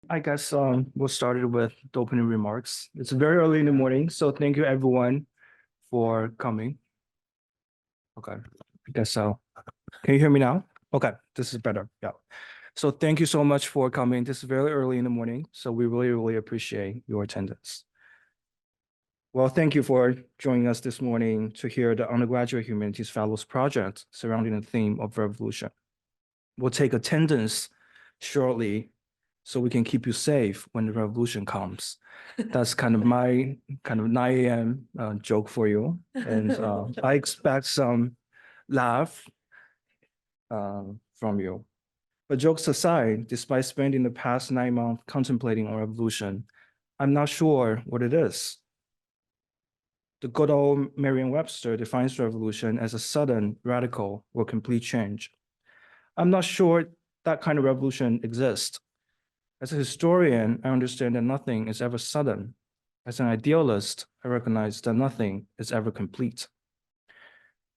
I guess we'll start it with the opening remarks. It's very early in the morning, so thank you everyone for coming. Okay, I guess so. Can you hear me now? Okay, this is better. Yeah. So thank you so much for coming. This is very early in the morning, so we really appreciate your attendance. Well, thank you for joining us this morning to hear the Undergraduate Humanities Fellows project surrounding the theme of revolution. We'll take attendance shortly so we can keep you safe when the revolution comes. That's kind of my 9 a.m. Joke for you. And I expect some laugh from you. But jokes aside, despite spending the past 9 months contemplating on revolution, I'm not sure what it is. The good old Merriam-Webster defines revolution as a sudden, radical, or complete change. I'm not sure that kind of revolution exists. As a historian, I understand that nothing is ever sudden. As an idealist, I recognize that nothing is ever complete.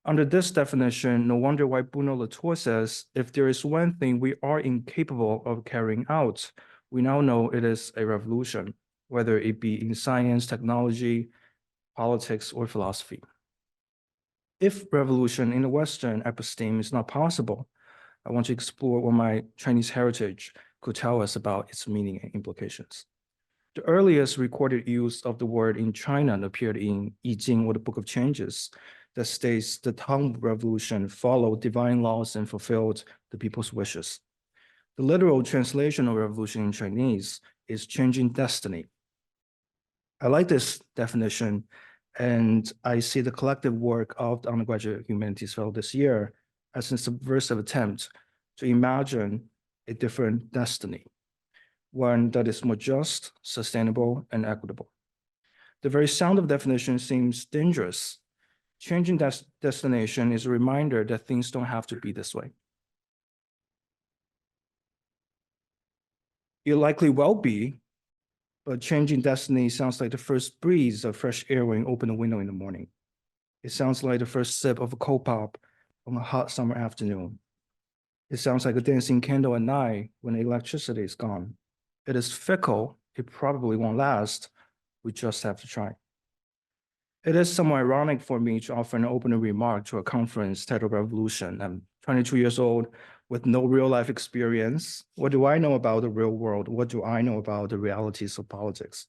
Under this definition, no wonder why Bruno Latour says, if there is one thing we are incapable of carrying out, we now know it is a revolution, whether it be in science, technology, politics, or philosophy. If revolution in the Western episteme is not possible, I want to explore what my Chinese heritage could tell us about its meaning and implications. The earliest recorded use of the word in China appeared in Yijian, or the Book of Changes, that states the Tang Revolution followed divine laws and fulfilled the people's wishes. The literal translation of revolution in Chinese is changing destiny. I like this definition, and I see the collective work of the Undergraduate Humanities Fellow this year as a subversive attempt to imagine a different destiny, one that is more just, sustainable, and equitable. The very sound of definition seems dangerous. Changing destination is a reminder that things don't have to be this way. It likely will be, but changing destiny sounds like the first breeze of fresh air when you open a window in the morning. It sounds like the first sip of a cold pop on a hot summer afternoon. It sounds like a dancing candle at night when the electricity is gone. It is fickle. It probably won't last. We just have to try. It is somewhat ironic for me to offer an opening remark to a conference titled Revolution. I'm 22 years old with no real life experience. What do I know about the real world? What do I know about the realities of politics?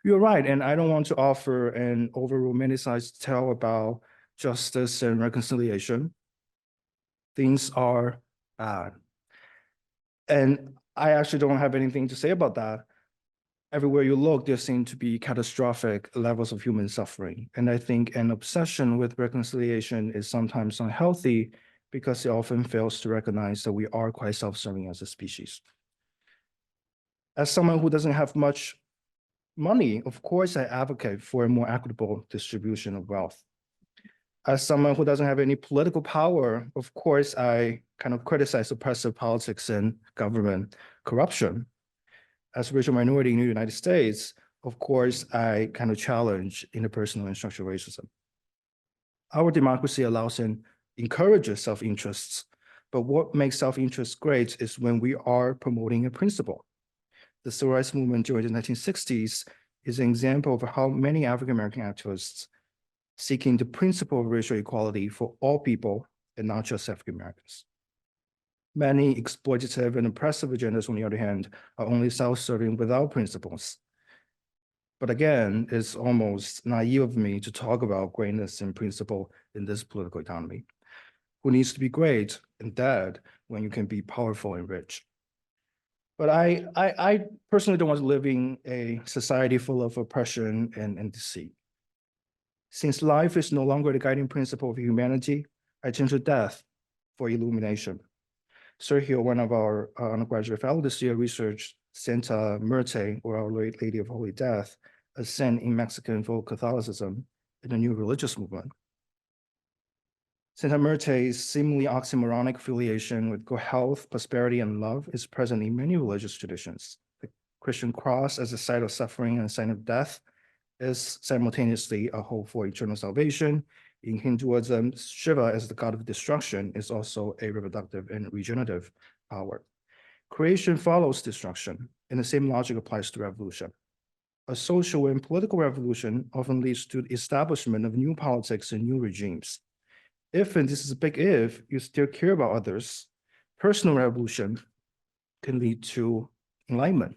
You're right, and I don't want to offer an over-romanticized tale about justice and reconciliation. Things are bad. And I actually don't have anything to say about that. Everywhere you look, there seem to be catastrophic levels of human suffering. And I think an obsession with reconciliation is sometimes unhealthy because it often fails to recognize that we are quite self-serving as a species. As someone who doesn't have much money, of course, I advocate for a more equitable distribution of wealth. As someone who doesn't have any political power, of course, I kind of criticize oppressive politics and government corruption. As a racial minority in the United States, of course, I kind of challenge interpersonal and structural racism. Our democracy allows and encourages self-interests, but what makes self-interest great is when we are promoting a principle. The civil rights movement during the 1960s is an example of how many African-American activists seeking the principle of racial equality for all people and not just African-Americans. Many exploitative and oppressive agendas, on the other hand, are only self-serving without principles. But again, it's almost naive of me to talk about greatness and principle in this political economy. Who needs to be great and dead when you can be powerful and rich? But I personally don't want to live in a society full of oppression and deceit. Since life is no longer the guiding principle of humanity, I turn to death for illumination. Sergio, one of our undergraduate fellows this year, researched Santa Muerte, or Our Lady of Holy Death, a saint in Mexican folk Catholicism in a new religious movement. Santa Muerte's seemingly oxymoronic affiliation with good health, prosperity, and love is present in many religious traditions. The Christian cross as a site of suffering and a sign of death is simultaneously a hope for eternal salvation. In Hinduism, Shiva as the god of destruction is also a reproductive and regenerative power. Creation follows destruction. and the same logic applies to revolution. A social and political revolution often leads to the establishment of new politics and new regimes. If, and this is a big if, you still care about others, personal revolution can lead to enlightenment.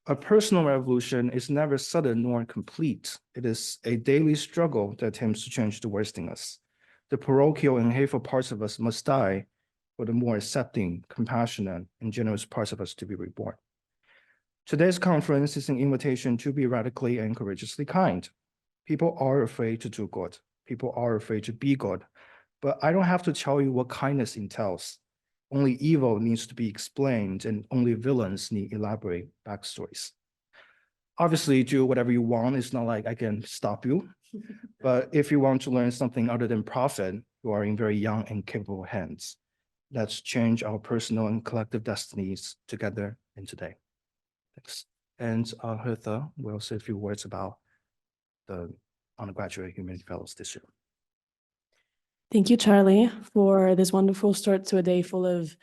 A personal revolution is never sudden nor complete. It is a daily struggle that attempts to change the worst in us. The parochial and hateful parts of us must die for the more accepting, compassionate, and generous parts of us to be reborn. Today's conference is an invitation to be radically and courageously kind. People are afraid to do good. People are afraid to be good. But I don't have to tell you what kindness entails. Only evil needs to be explained, and only villains need elaborate backstories. Obviously, do whatever you want. It's not like I can stop you. But if you want to learn something other than profit, you are in very young and capable hands. Let's change our personal and collective destinies together and today. Thanks. And Hertha will say a few words about the Undergraduate Humanities Fellows this year. Thank you, Charlie, for this wonderful start to a day full of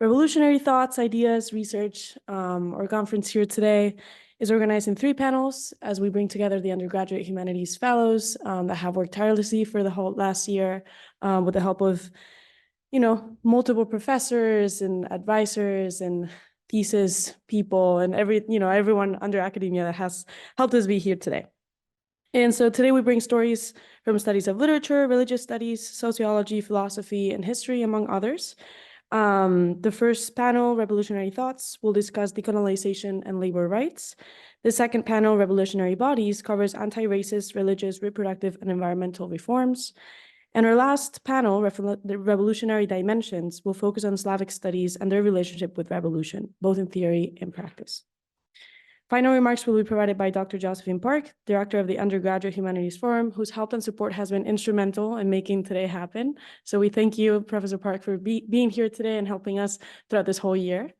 revolutionary thoughts, ideas, research. Our conference here today is organized in 3 panels as we bring together the Undergraduate Humanities Fellows that have worked tirelessly for the whole last year with the help of, multiple professors and advisors and thesis people and everyone under academia that has helped us be here today. And so today we bring stories from studies of literature, religious studies, sociology, philosophy, and history, among others. The first panel, Revolutionary Thoughts, will discuss decolonization and labor rights. The second panel, Revolutionary Bodies, covers anti-racist, religious, reproductive, and environmental reforms. And our last panel, the Revolutionary Dimensions, will focus on Slavic studies and their relationship with revolution, both in theory and practice. Final remarks will be provided by Dr. Josephine Paik, Director of the Undergraduate Humanities Forum, whose help and support has been instrumental in making today happen. So we thank you, Professor Paik, for being here today and helping us throughout this whole year.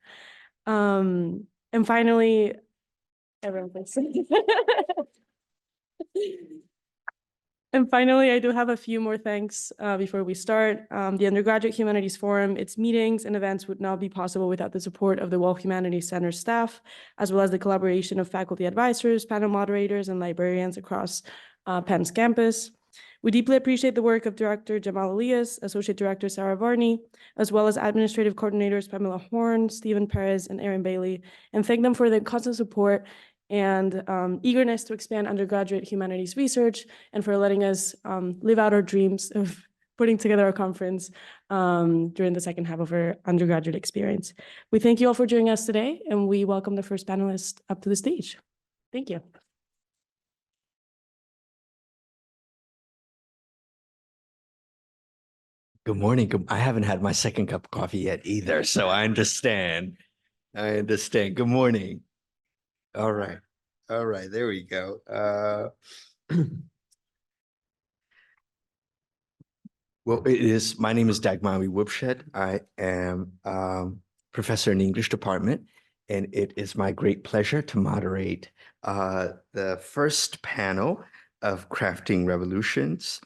And finally, everyone please. And finally, I do have a few more thanks before we start. The Undergraduate Humanities Forum, its meetings and events would not be possible without the support of the Wolf Humanities Center staff, as well as the collaboration of faculty advisors, panel moderators, and librarians across Penn's campus. We deeply appreciate the work of Director Jamal Elias, Associate Director Sarah Varney, as well as administrative coordinators Pamela Horn, Stephen Perez, and Aaron Bailey, and thank them for their constant support and eagerness to expand undergraduate humanities research, and for letting us live out our dreams of putting together a conference during the second half of our undergraduate experience. We thank you all for joining us today, and we welcome the first panelist up to the stage. Thank you. Good morning. I haven't had my second cup of coffee yet either, so I understand. Good morning. All right. There we go. Well, my name is Dagmawi Woubshet. I am professor in the English department, and it is my great pleasure to moderate the first panel of Crafting Revolutions.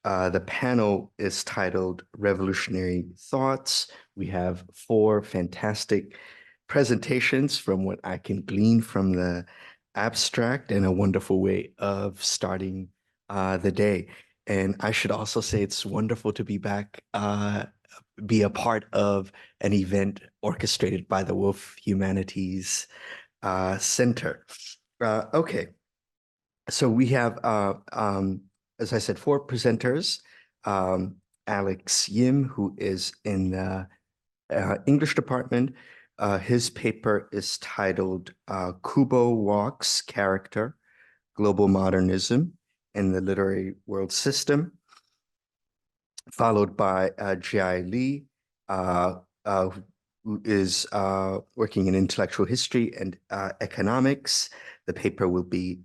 The panel is titled Revolutionary Thoughts. We have 4 fantastic presentations from what I can glean from the abstract, and a wonderful way of starting the day. And I should also say it's wonderful to be back, be a part of an event orchestrated by the Wolf Humanities Center. Okay, so we have, as I said, 4 presenters. Alex Yim, who is in the English department. His paper is titled Kubo Walk's Character, Global Modernism in the Literary World System, followed by Jiayi Li, who is working in intellectual history and economics. The paper will be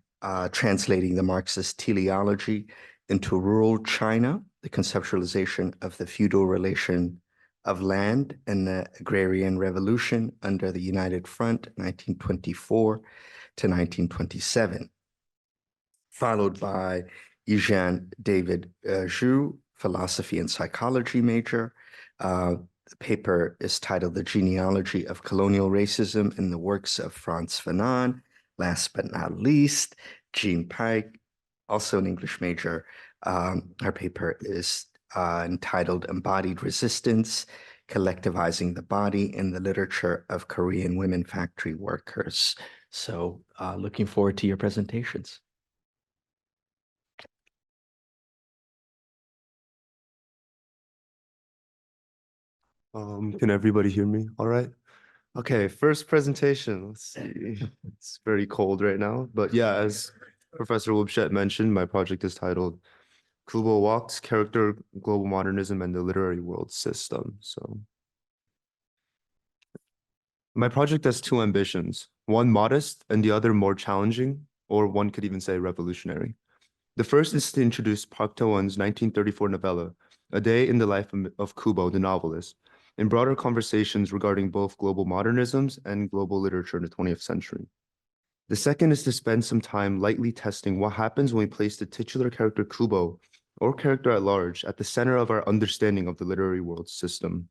translating the Marxist teleology into rural China, the conceptualization of the feudal relation of land and the Agrarian Revolution under the United Front, 1924 to 1927. Followed by Yijian David Zhou, philosophy and psychology major, The paper is titled The Genealogy of Colonial Racism in the Works of Frantz Fanon. Last but not least, Jean Paik, also an English major. Her paper is entitled Embodied Resistance, Collectivizing the Body in the Literature of Korean Women Factory Workers. So looking forward to your presentations. Can everybody hear me? All right. Okay, first presentation. Let's see. It's very cold right now, but yeah, as Professor Woubshet mentioned, my project is titled Kubo Walks, Character, Global Modernism, and the Literary World System. So my project has two ambitions, one modest and the other more challenging, or one could even say revolutionary. The first is to introduce Park Tae-won's 1934 novella, A Day in the Life of Kubo, the novelist, in broader conversations regarding both global modernisms and global literature in the 20th century. The second is to spend some time lightly testing what happens when we place the titular character Kubo, or character at large, at the center of our understanding of the literary world system.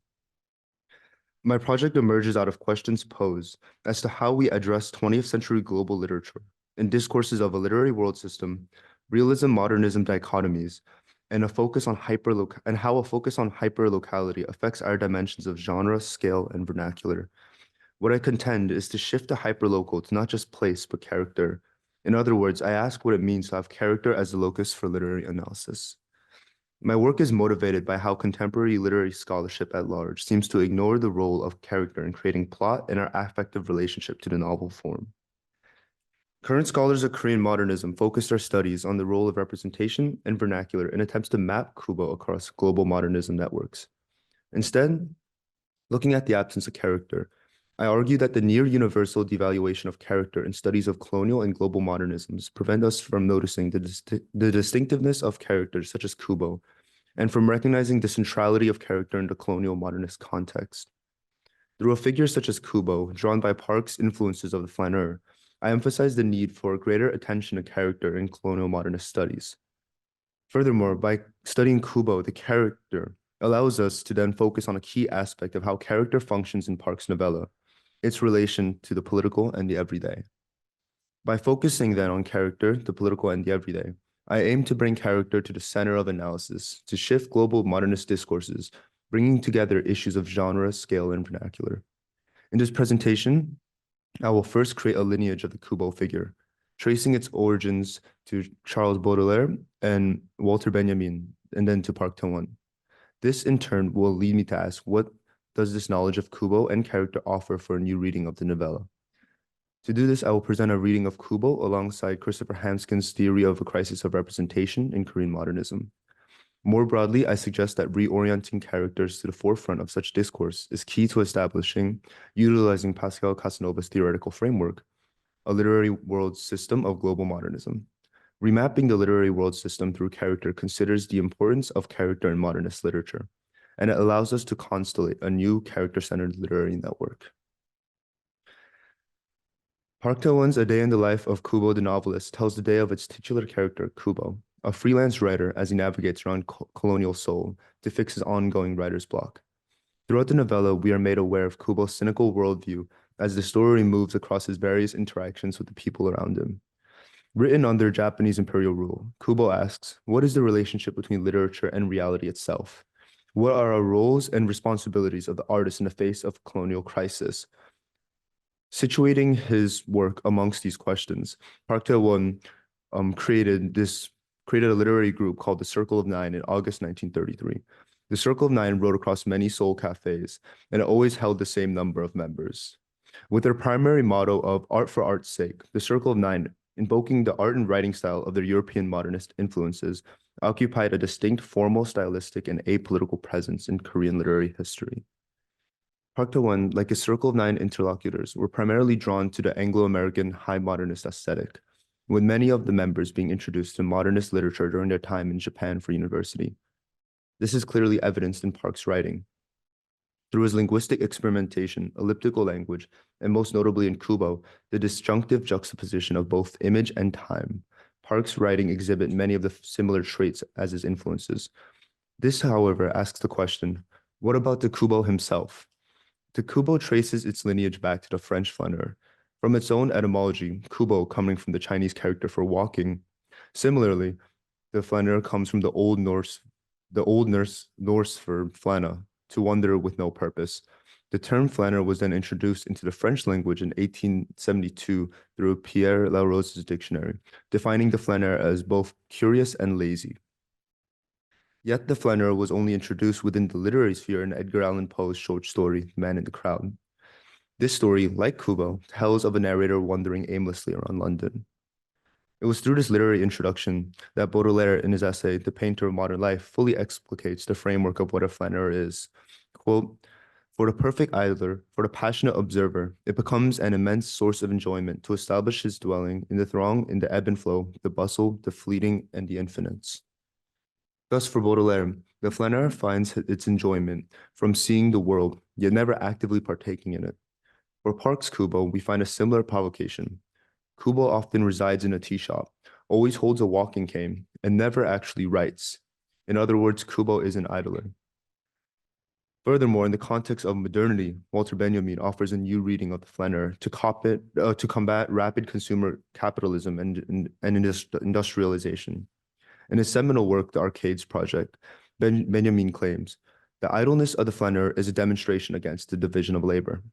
My project emerges out of questions posed as to how we address 20th century global literature in discourses of a literary world system, realism-modernism dichotomies, and how a focus on hyperlocality affects our dimensions of genre, scale, and vernacular. What I contend is to shift the hyperlocal to not just place, but character. In other words, I ask what it means to have character as the locus for literary analysis. My work is motivated by how contemporary literary scholarship at large seems to ignore the role of character in creating plot and our affective relationship to the novel form. Current scholars of Korean modernism focused their studies on the role of representation and vernacular in attempts to map Kubo across global modernism networks. Instead, looking at the absence of character, I argue that the near-universal devaluation of character in studies of colonial and global modernisms prevent us from noticing the distinctiveness of characters such as Kubo, and from recognizing the centrality of character in the colonial modernist context. Through a figure such as Kubo, drawn by Park's influences of the flaneur, I emphasize the need for greater attention to character in colonial modernist studies. Furthermore, by studying Kubo, the character allows us to then focus on a key aspect of how character functions in Park's novella, its relation to the political and the everyday. By focusing then on character, the political, and the everyday, I aim to bring character to the center of analysis, to shift global modernist discourses, bringing together issues of genre, scale, and vernacular. In this presentation, I will first create a lineage of the Kubo figure, tracing its origins to Charles Baudelaire and Walter Benjamin, and then to Park Tae-won. This, in turn, will lead me to ask, what does this knowledge of Kubo and character offer for a new reading of the novella? To do this, I will present a reading of Kubo alongside Christopher Hanskin's theory of a crisis of representation in Korean modernism. More broadly, I suggest that reorienting characters to the forefront of such discourse is key to establishing, utilizing Pascal Casanova's theoretical framework, a literary world system of global modernism. Remapping the literary world system through character considers the importance of character in modernist literature, and it allows us to constellate a new character-centered literary network. Park Tae-won's A Day in the Life of Kubo the Novelist tells the day of its titular character, Kubo, a freelance writer as he navigates around colonial Seoul to fix his ongoing writer's block. Throughout the novella, we are made aware of Kubo's cynical worldview as the story moves across his various interactions with the people around him. Written under Japanese imperial rule, Kubo asks, what is the relationship between literature and reality itself? What are our roles and responsibilities of the artist in the face of colonial crisis? Situating his work amongst these questions, Park Tae-won created a literary group called the Circle of Nine in August 1933. The Circle of Nine wrote across many Seoul cafes, and it always held the same number of members. With their primary motto of art for art's sake, the Circle of Nine, invoking the art and writing style of their European modernist influences, occupied a distinct formal, stylistic, and apolitical presence in Korean literary history. Park Tae-won, like his Circle of Nine interlocutors, were primarily drawn to the Anglo-American high modernist aesthetic, with many of the members being introduced to modernist literature during their time in Japan for university. This is clearly evidenced in Park's writing. Through his linguistic experimentation, elliptical language, and most notably in Kubo, the disjunctive juxtaposition of both image and time, Park's writing exhibit many of the similar traits as his influences. This, however, asks the question, What about the Kubo himself? The Kubo traces its lineage back to the French flaneur. From its own etymology, Kubo coming from the Chinese character for walking. Similarly, the flaneur comes from the Old Norse for flana, to wander with no purpose. The term flaneur was then introduced into the French language in 1872 through Pierre Larose's dictionary, defining the flaneur as both curious and lazy. Yet the flaneur was only introduced within the literary sphere in Edgar Allan Poe's short story, Man in the Crowd. This story, like Kubo, tells of a narrator wandering aimlessly around London. It was through this literary introduction that Baudelaire, in his essay, The Painter of Modern Life, fully explicates the framework of what a flaneur is. Quote, for the perfect idler, for the passionate observer, it becomes an immense source of enjoyment to establish his dwelling in the throng, in the ebb and flow, the bustle, the fleeting, and the infinites. Thus, for Baudelaire, the flaneur finds its enjoyment from seeing the world, yet never actively partaking in it. For Park's Kubo, we find a similar provocation. Kubo often resides in a tea shop, always holds a walking cane, and never actually writes. In other words, Kubo is an idler. Furthermore, in the context of modernity, Walter Benjamin offers a new reading of the flaneur to combat rapid consumer capitalism and industrialization. In his seminal work, The Arcades Project, Benjamin claims, the idleness of the flaneur is a demonstration against the division of labor.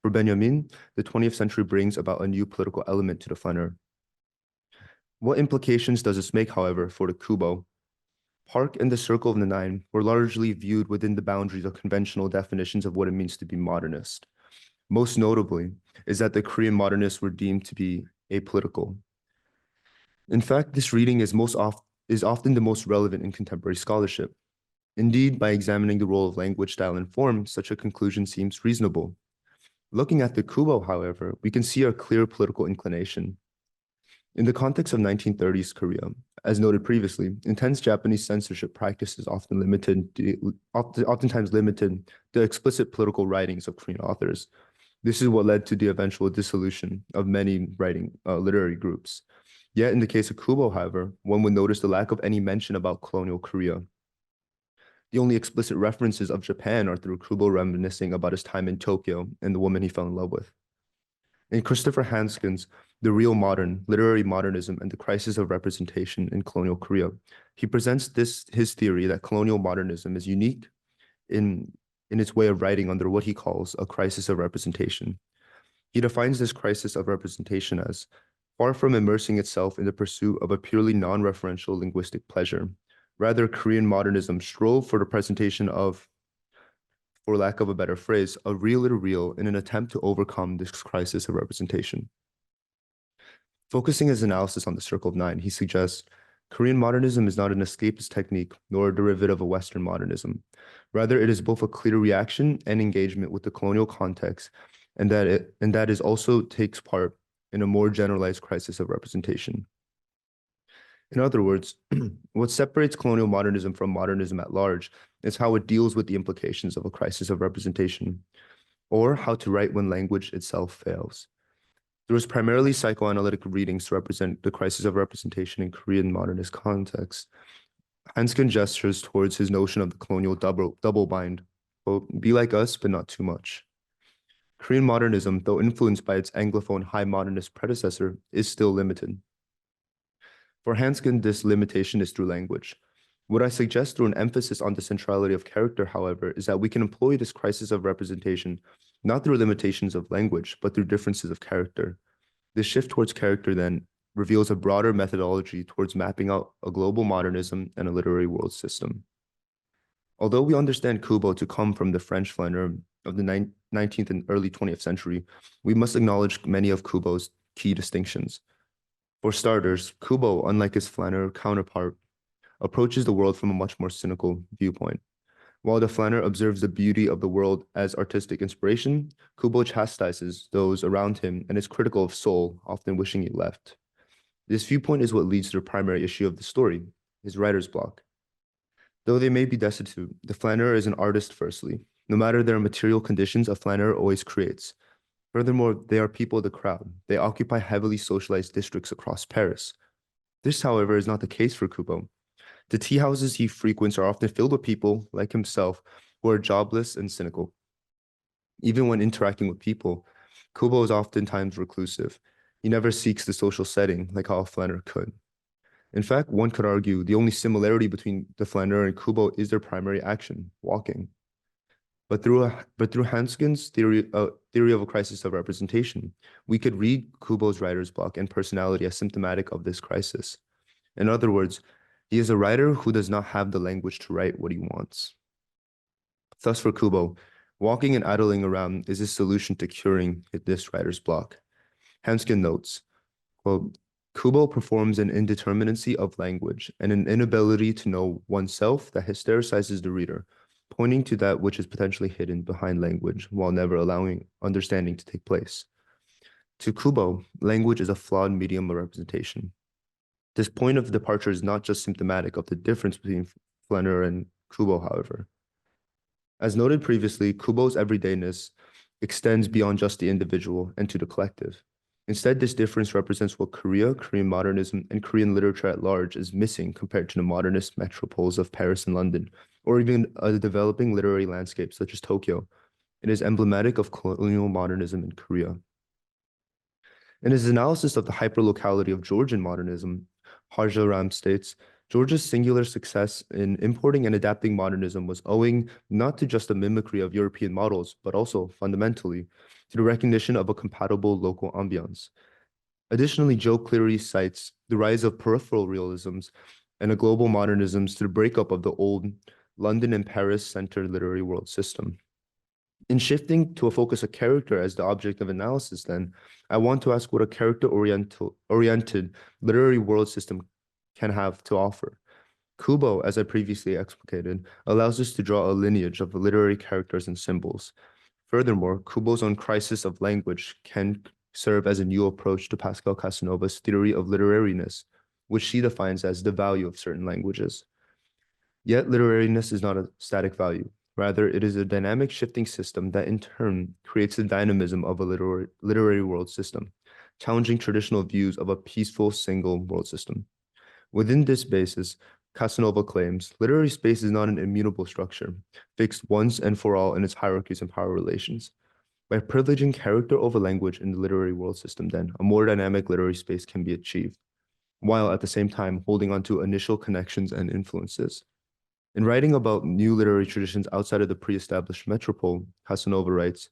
For Benjamin, the 20th century brings about a new political element to the flaneur. What implications does this make, however, for the Kubo? Park and the Circle of the Nine were largely viewed within the boundaries of conventional definitions of what it means to be modernist. Most notably is that the Korean modernists were deemed to be apolitical. In fact, this reading is often the most relevant in contemporary scholarship. Indeed, by examining the role of language, style, and form, such a conclusion seems reasonable. Looking at the Kubo, however, we can see a clear political inclination. In the context of 1930s Korea, as noted previously, intense Japanese censorship practices oftentimes limited the explicit political writings of Korean authors. This is what led to the eventual dissolution of many literary groups. Yet in the case of Kubo, however, one would notice the lack of any mention about colonial Korea. The only explicit references of Japan are through Kubo reminiscing about his time in Tokyo and the woman he fell in love with. In Christopher Hansken's The Real Modern, Literary Modernism and the Crisis of Representation in Colonial Korea, he presents his theory that colonial modernism is unique in its way of writing under what he calls a crisis of representation. He defines this crisis of representation as far from immersing itself in the pursuit of a purely non-referential linguistic pleasure. Rather, Korean modernism strove for the presentation of, for lack of a better phrase, a realer real in an attempt to overcome this crisis of representation. Focusing his analysis on the Circle of Nine, he suggests Korean modernism is not an escapist technique nor a derivative of Western modernism. Rather, it is both a clear reaction and engagement with the colonial context, and that is also takes part in a more generalized crisis of representation. In other words, what separates colonial modernism from modernism at large is how it deals with the implications of a crisis of representation, or how to write when language itself fails. There was primarily psychoanalytic readings to represent the crisis of representation in Korean modernist context. Hansken gestures towards his notion of the colonial double bind, quote, be like us, but not too much. Korean modernism, though influenced by its Anglophone high modernist predecessor, is still limited. For Hansken, this limitation is through language. What I suggest through an emphasis on the centrality of character, however, is that we can employ this crisis of representation not through limitations of language, but through differences of character. This shift towards character then reveals a broader methodology towards mapping out a global modernism and a literary world system. Although we understand Kubo to come from the French flaneur of the 19th and early 20th century, we must acknowledge many of Kubo's key distinctions. For starters, Kubo, unlike his flaneur counterpart, approaches the world from a much more cynical viewpoint. While the flaneur observes the beauty of the world as artistic inspiration, Kubo chastises those around him and is critical of soul, often wishing he left. This viewpoint is what leads to the primary issue of the story, his writer's block. Though they may be destitute, the flaneur is an artist firstly. No matter their material conditions, a flaneur always creates. Furthermore, they are people of the crowd. They occupy heavily socialized districts across Paris. This, however, is not the case for Kubo. The tea houses he frequents are often filled with people, like himself, who are jobless and cynical. Even when interacting with people, Kubo is oftentimes reclusive. He never seeks the social setting like how a flaneur could. In fact, one could argue the only similarity between the flaneur and Kubo is their primary action, walking. But through Hanskin's theory of a crisis of representation, we could read Kubo's writer's block and personality as symptomatic of this crisis. In other words, he is a writer who does not have the language to write what he wants. Thus, for Kubo, walking and idling around is his solution to curing this writer's block. Hanskin notes, quote, Kubo performs an indeterminacy of language and an inability to know oneself that hystericizes the reader, pointing to that which is potentially hidden behind language while never allowing understanding to take place. To Kubo, language is a flawed medium of representation. This point of departure is not just symptomatic of the difference between flaneur and Kubo, however. As noted previously, Kubo's everydayness extends beyond just the individual and to the collective. Instead, this difference represents what Korea, Korean modernism, and Korean literature at large is missing compared to the modernist metropoles of Paris and London, or even a developing literary landscape such as Tokyo. It is emblematic of colonial modernism in Korea. In his analysis of the hyperlocality of Georgian modernism, Harjaram states, Georgia's singular success in importing and adapting modernism was owing not to just a mimicry of European models, but also, fundamentally, to the recognition of a compatible local ambiance. Additionally, Zhou clearly cites the rise of peripheral realisms and a global modernisms to the breakup of the old London and Paris-centered literary world system. In shifting to a focus of character as the object of analysis, then, I want to ask what a character-oriented literary world system can have to offer. Kubo, as I previously explicated, allows us to draw a lineage of literary characters and symbols. Furthermore, Kubo's own crisis of language can serve as a new approach to Pascal Casanova's theory of literariness, which she defines as the value of certain languages. Yet literariness is not a static value. Rather, it is a dynamic shifting system that in turn creates the dynamism of a literary world system, challenging traditional views of a peaceful single world system. Within this basis, Casanova claims literary space is not an immutable structure, fixed once and for all in its hierarchies and power relations. By privileging character over language in the literary world system, then, a more dynamic literary space can be achieved, while at the same time holding on to initial connections and influences. In writing about new literary traditions outside of the pre-established metropole, Casanova writes,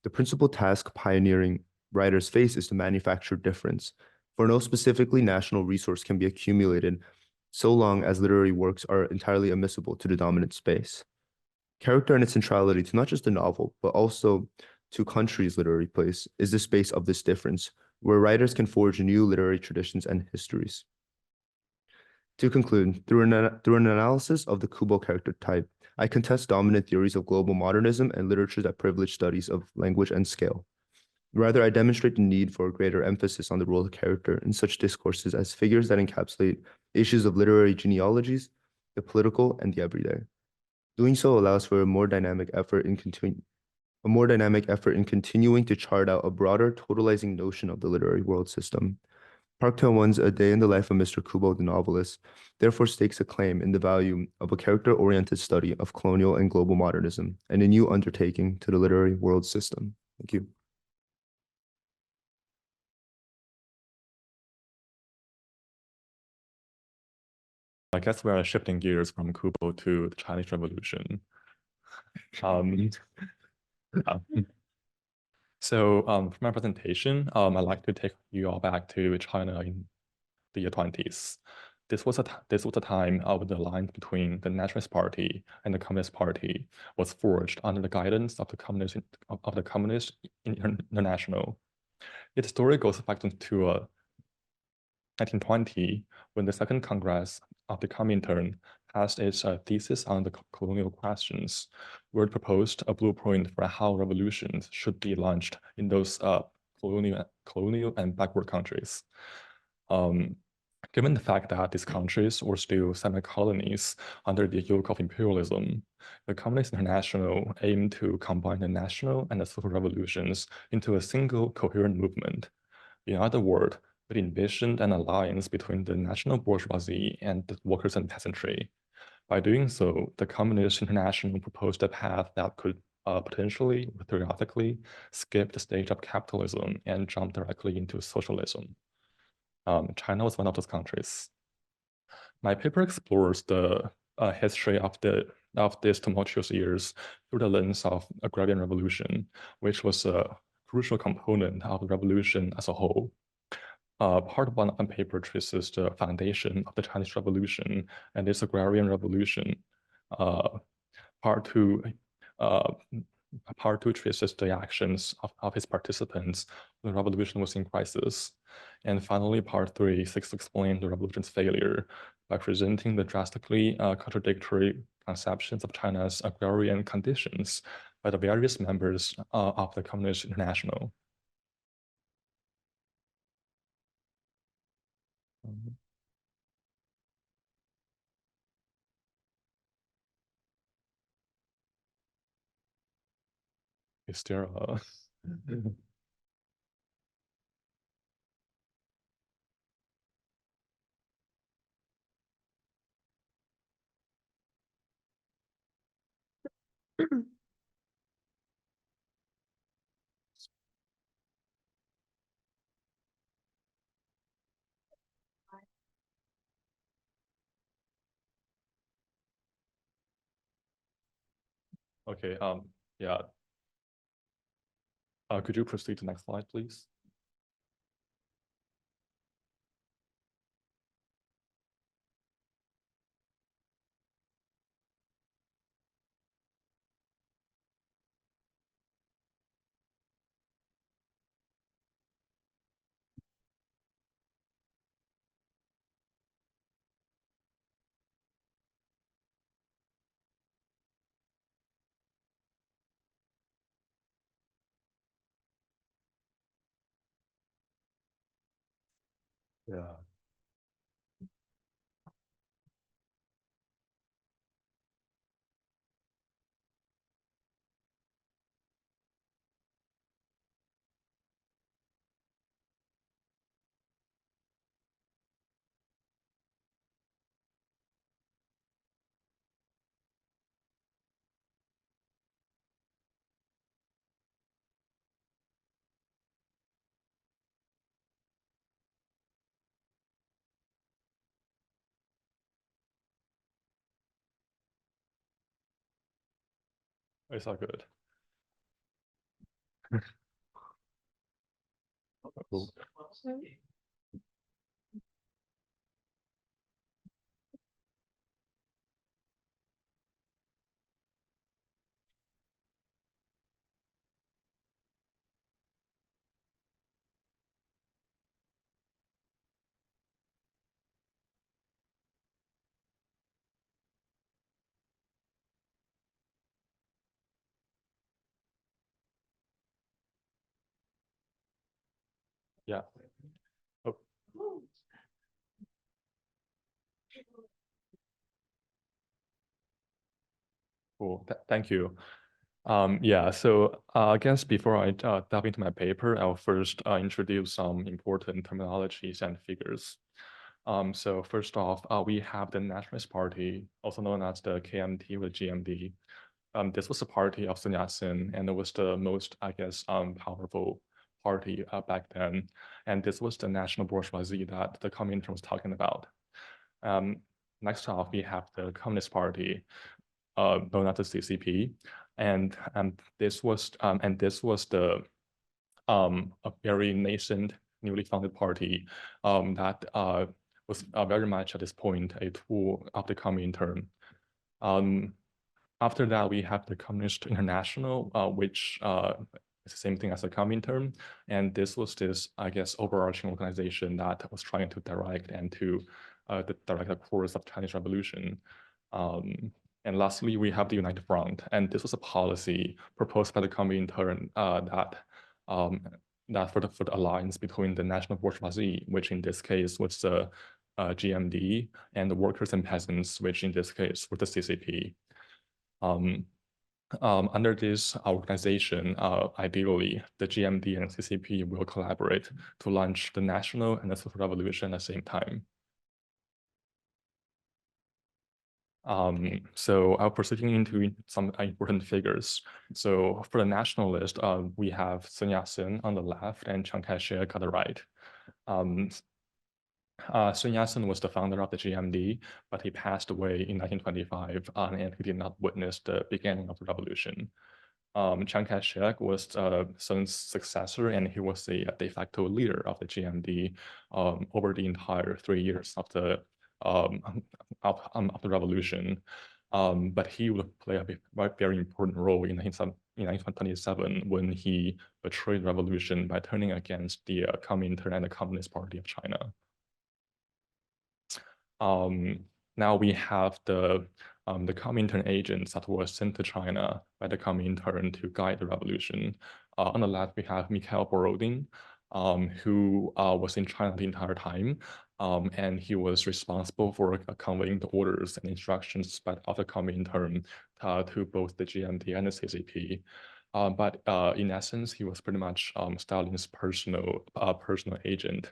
the principal task pioneering writers face is to manufacture difference, for no specifically national resource can be accumulated so long as literary works are entirely admissible to the dominant space. Character and its centrality to not just the novel, but also to country's literary place is the space of this difference, where writers can forge new literary traditions and histories. To conclude, through an analysis of the Kubo character type, I contest dominant theories of global modernism and literature that privilege studies of language and scale. Rather, I demonstrate the need for a greater emphasis on the role of character in such discourses as figures that encapsulate issues of literary genealogies, the political, and the everyday. Doing so allows for a more dynamic effort in continuing to chart out a broader, totalizing notion of the literary world system. Park Tae-won's A Day in the Life of Mr. Kubo the Novelist therefore stakes a claim in the value of a character-oriented study of colonial and global modernism and a new undertaking to the literary world system. Thank you. I guess we are shifting gears from Kubo to the Chinese Revolution. For my presentation, I'd like to take you all back to China in the year 20s. This was a time when the alliance between the Nationalist Party and the Communist Party was forged under the guidance of the Communist International. Its story goes back to 1920, when the Second Congress of the Comintern passed its thesis on the colonial questions, where it proposed a blueprint for how revolutions should be launched in those colonial and backward countries. Given the fact that these countries were still semi-colonies under the yoke of imperialism, the Communist International aimed to combine the national and the social revolutions into a single coherent movement. In other words, it envisioned an alliance between the national bourgeoisie and the workers and peasantry. By doing so, the Communist International proposed a path that could potentially, theoretically, skip the stage of capitalism and jump directly into socialism. China was one of those countries. My paper explores the history of these tumultuous years through the lens of Agrarian Revolution, which was a crucial component of the revolution as a whole. Part one of my paper traces the foundation of the Chinese Revolution and its Agrarian Revolution. Part two traces the actions of its participants when the revolution was in crisis. And finally, part three seeks to explain the revolution's failure by presenting the drastically contradictory conceptions of China's agrarian conditions by the various members of the Communist International. Is there a... Okay, yeah. Could you proceed to the next slide, please? Yeah. It's all good. Cool. Yeah. Oh. Cool. Thank you. Yeah, so I guess before I dive into my paper, I'll first introduce some important terminologies and figures. So first off, we have the Nationalist Party, also known as the KMT with GMD. This was a party of Sun Yat-sen, and it was the most, I guess, powerful party back then. And this was the national bourgeoisie that the Comintern was talking about. Next off, we have the Communist Party, known as the CCP, and this was the a very nascent, newly founded party that was very much at this point a tool of the Comintern. After that, we have the Communist International, which is the same thing as the Comintern, and this was this, I guess, overarching organization that was trying to direct and to direct the course of Chinese Revolution. And lastly, we have the United Front, and this was a policy proposed by the Comintern that for the alliance between the national bourgeoisie, which in this case was the GMD, and the workers and peasants, which in this case were the CCP. Under this organization, ideally, the GMD and CCP will collaborate to launch the national and the social revolution at the same time. So I'll proceeding into some important figures. So for the nationalist, we have Sun Yat-sen on the left and Chiang Kai-shek on the right. Sun Yat-sen was the founder of the GMD, but he passed away in 1925, and he did not witness the beginning of the revolution. Chiang Kai-shek was Sun's successor, and he was the de facto leader of the GMD over the entire 3 years of the revolution. But he would play a very important role in 1927 when he betrayed the revolution by turning against the Comintern and the Communist Party of China. Now we have the Comintern agents that were sent to China by the Comintern to guide the revolution. On the left, we have Mikhail Borodin, who was in China the entire time, and he was responsible for conveying the orders and instructions of the Comintern to both the GMD and the CCP. But in essence, he was pretty much Stalin's personal agent.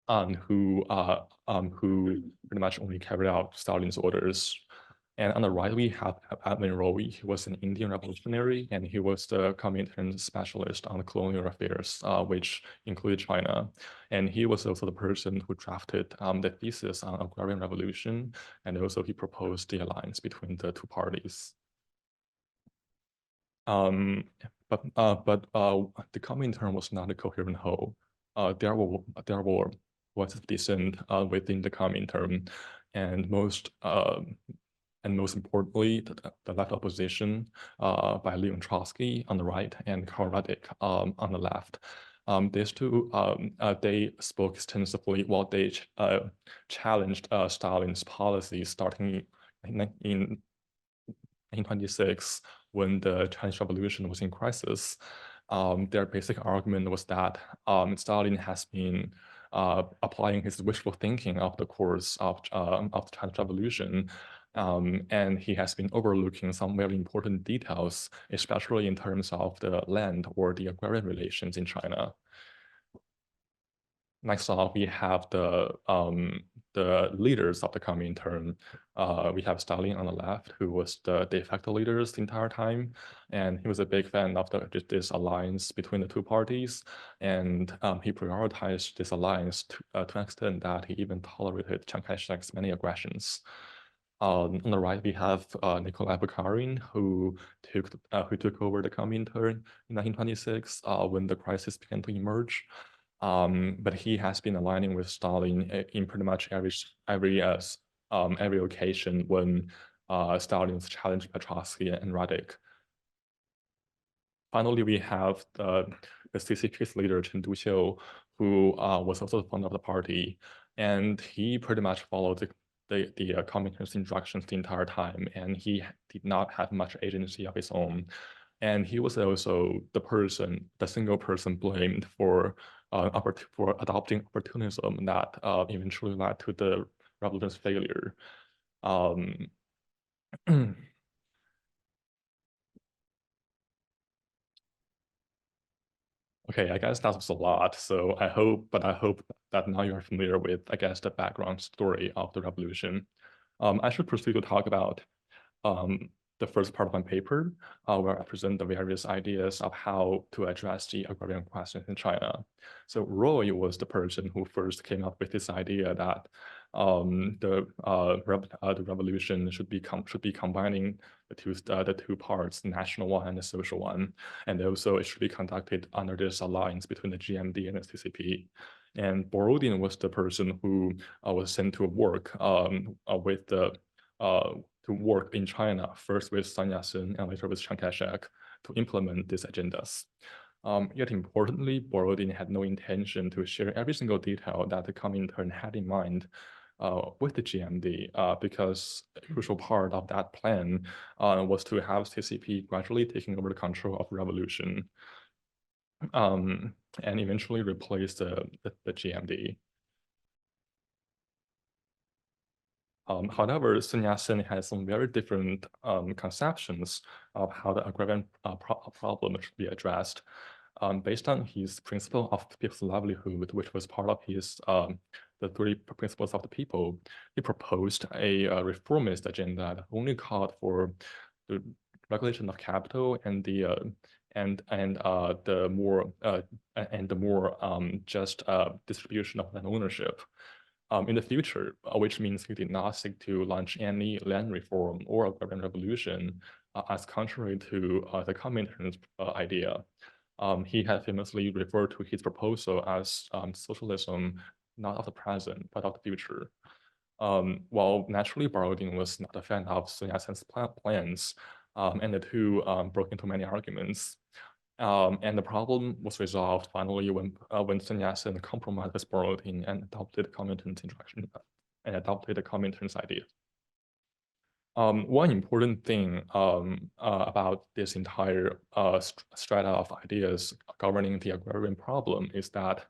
Who pretty much only carried out Stalin's orders. And on the right, we have Edmund. He was an Indian revolutionary, and he was the Comintern specialist on colonial affairs, which included China. And he was also the person who drafted the thesis on agrarian revolution, and also he proposed the alliance between the two parties. But the Comintern was not a coherent whole. There were voices of dissent within the Comintern, and most importantly, the left opposition by Leon Trotsky on the right and Karl Radek on the left. These two, they spoke extensively while they challenged Stalin's policies starting in 1926 when the Chinese Revolution was in crisis. Their basic argument was that Stalin has been applying his wishful thinking of the course of the Chinese Revolution, and he has been overlooking some very important details, especially in terms of the land or the agrarian relations in China. Next off, we have the leaders of the Comintern. We have Stalin on the left, who was the de facto leader the entire time, and he was a big fan of this alliance between the two parties, and he prioritized this alliance to an extent that he even tolerated Chiang Kai-shek's many aggressions. On the right, we have Nikolai Bukharin, who took over the Comintern in 1926 when the crisis began to emerge. But he has been aligning with Stalin in pretty much every occasion when Stalin was challenged by Trotsky and Radek. Finally, we have the CCP's leader Chen Duxiu, who was also the founder of the party, and he pretty much followed the Comintern's instructions the entire time, and he did not have much agency of his own. And he was also the single person blamed for adopting opportunism that eventually led to the revolution's failure. Okay, I guess that was a lot. So I hope that now you are familiar with, I guess, the background story of the revolution. I should proceed to talk about the first part of my paper, where I present the various ideas of how to address the agrarian questions in China. So Roy was the person who first came up with this idea that the revolution should be combining the two parts, the national one and the social one, and also it should be conducted under this alliance between the GMD and the CCP. And Borodin was the person who was sent to work to work in China, first with Sun Yat-sen and later with Chiang Kai-shek, to implement these agendas. Yet importantly, Borodin had no intention to share every single detail that the Comintern had in mind with the GMD, because a crucial part of that plan was to have CCP gradually taking over the control of the revolution and eventually replace the GMD. However, Sun Yat-sen has some very different conceptions of how the agrarian problem should be addressed. based on his principle of people's livelihood, which was part of his the 3 principles of the people, he proposed a reformist agenda that only called for the regulation of capital and the more just distribution of land ownership. In the future, which means he did not seek to launch any land reform or agrarian revolution, as contrary to the Comintern's idea. He had famously referred to his proposal as socialism, not of the present, but of the future. While naturally Borodin was not a fan of Sun Yat-sen's plans, and the two broke into many arguments. And the problem was resolved finally when Sun Yat-sen compromised with Borodin and adopted Comintern's introduction and adopted the Comintern's idea. One important thing about this entire strata of ideas governing the agrarian problem is that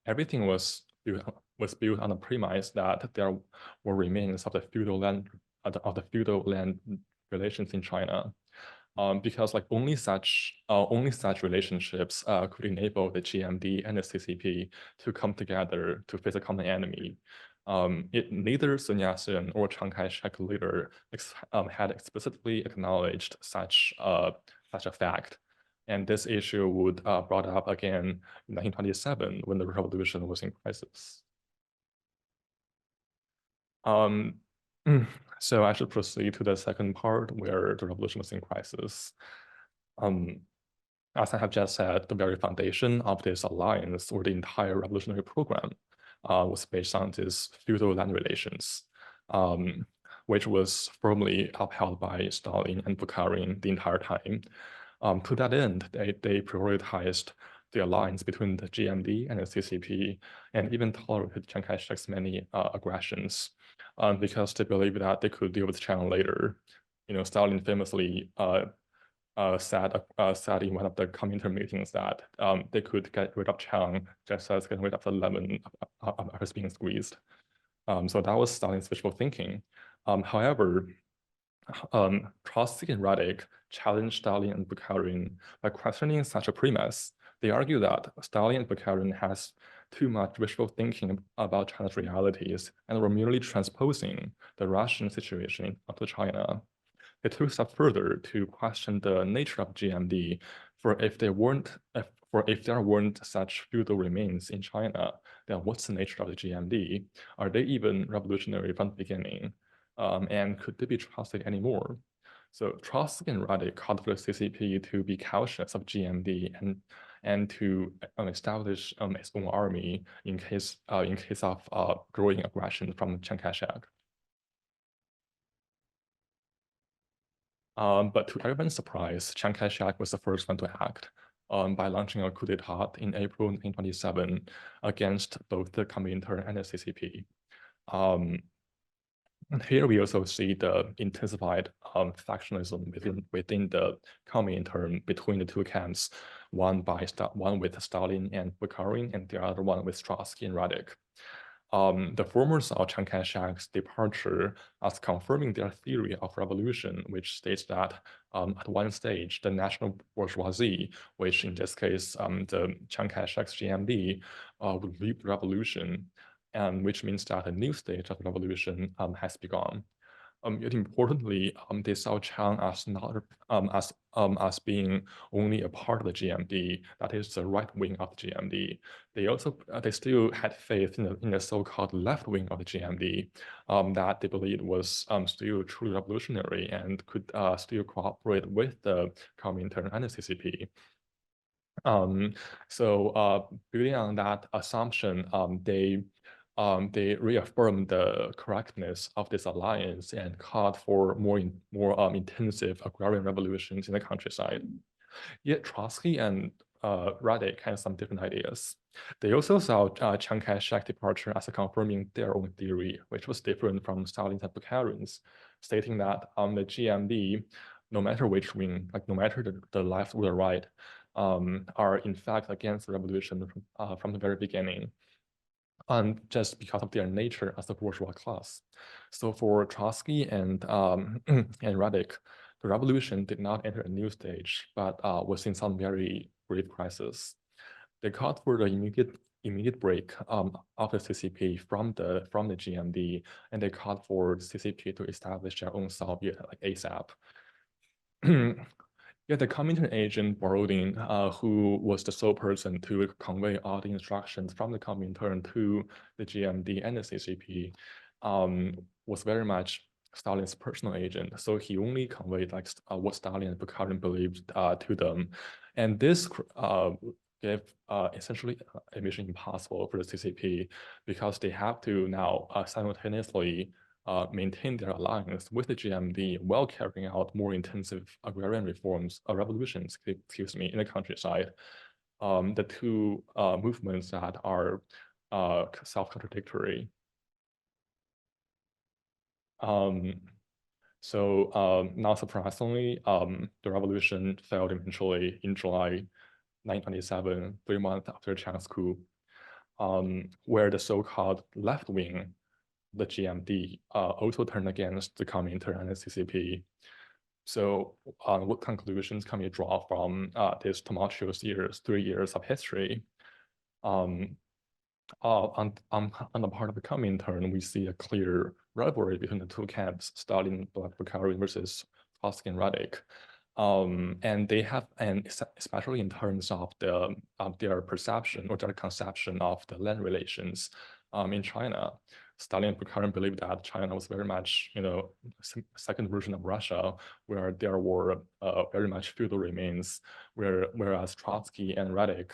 everything was built on the premise that there were remains of the feudal land relations in China. Because like only such relationships could enable the GMD and the CCP to come together to face a common enemy. Neither Sun Yat-sen or Chiang Kai-shek later had explicitly acknowledged such a fact, and this issue would brought up again in 1927 when the revolution was in crisis. So I should proceed to the second part where the revolution was in crisis. As I have just said, the very foundation of this alliance or the entire revolutionary program was based on these feudal land relations, which was firmly upheld by Stalin and Bukharin the entire time. To that end, they prioritized the alliance between the GMD and the CCP, and even tolerated Chiang Kai-shek's many aggressions, because they believed that they could deal with Chiang later. Stalin famously said in one of the Comintern meetings that they could get rid of Chiang just as getting rid of the lemon was being squeezed. So that was Stalin's wishful thinking. However, Trotsky and Radek challenged Stalin and Bukharin by questioning such a premise. They argue that Stalin and Bukharin has too much wishful thinking about China's realities and were merely transposing the Russian situation onto China. They took a step further to question the nature of GMD, for if there weren't such feudal remains in China, then what's the nature of the GMD? Are they even revolutionary from the beginning? And could they be trusted anymore? So Trotsky and Radek called for the CCP to be cautious of GMD and to establish its own army in case of growing aggression from Chiang Kai-shek. But to everyone's surprise, Chiang Kai-shek was the first one to act by launching a coup d'etat in April 1927 against both the Comintern and the CCP. And here we also see the intensified factionalism within the Comintern between the two camps, one with Stalin and Bukharin, and the other one with Trotsky and Radek. The former saw Chiang Kai-shek's departure as confirming their theory of revolution, which states that at one stage, the national bourgeoisie, which in this case, the Chiang Kai-shek's GMD, would lead the revolution, and which means that a new stage of revolution has begun. Yet importantly, they saw Chiang as not as being only a part of the GMD, that is the right wing of the GMD. They still had faith in the so-called left wing of the GMD, that they believed was still truly revolutionary and could still cooperate with the Comintern and the CCP. So building on that assumption, they reaffirmed the correctness of this alliance and called for more intensive agrarian revolutions in the countryside. Yet Trotsky and Radek had some different ideas. They also saw Chiang Kai-shek's departure as confirming their own theory, which was different from Stalin's and Bukharin's, stating that the GMD, no matter which wing, like no matter the left or the right, are in fact against the revolution from the very beginning. Just because of their nature as a bourgeois class. So for Trotsky and Radek, the revolution did not enter a new stage, but was in some very brief crisis. They called for the immediate break of the CCP from the GMD, and they called for CCP to establish their own Soviet like ASAP. Yeah, the Comintern agent Borodin, who was the sole person to convey all the instructions from the Comintern to the GMD and the CCP, was very much Stalin's personal agent. So he only conveyed like what Stalin and Bukharin believed to them, and this gave essentially a mission impossible for the CCP because they have to now simultaneously maintain their alliance with the GMD while carrying out more intensive agrarian reforms, revolutions, excuse me, in the countryside. The two movements that are self-contradictory. Not surprisingly, the revolution failed eventually in July 1927, 3 months after Chiang's coup, where the so-called left wing, the GMD, also turned against the Comintern and the CCP. So what conclusions can we draw from this tumultuous 3 years of history? On the part of the Comintern, we see a clear rivalry between the two camps, Stalin, Bukharin versus Trotsky and Radek. And they have, and especially in terms of their perception or their conception of the land relations in China. Stalin and Bukharin believed that China was very much, second version of Russia, where there were very much feudal remains, whereas Trotsky and Radek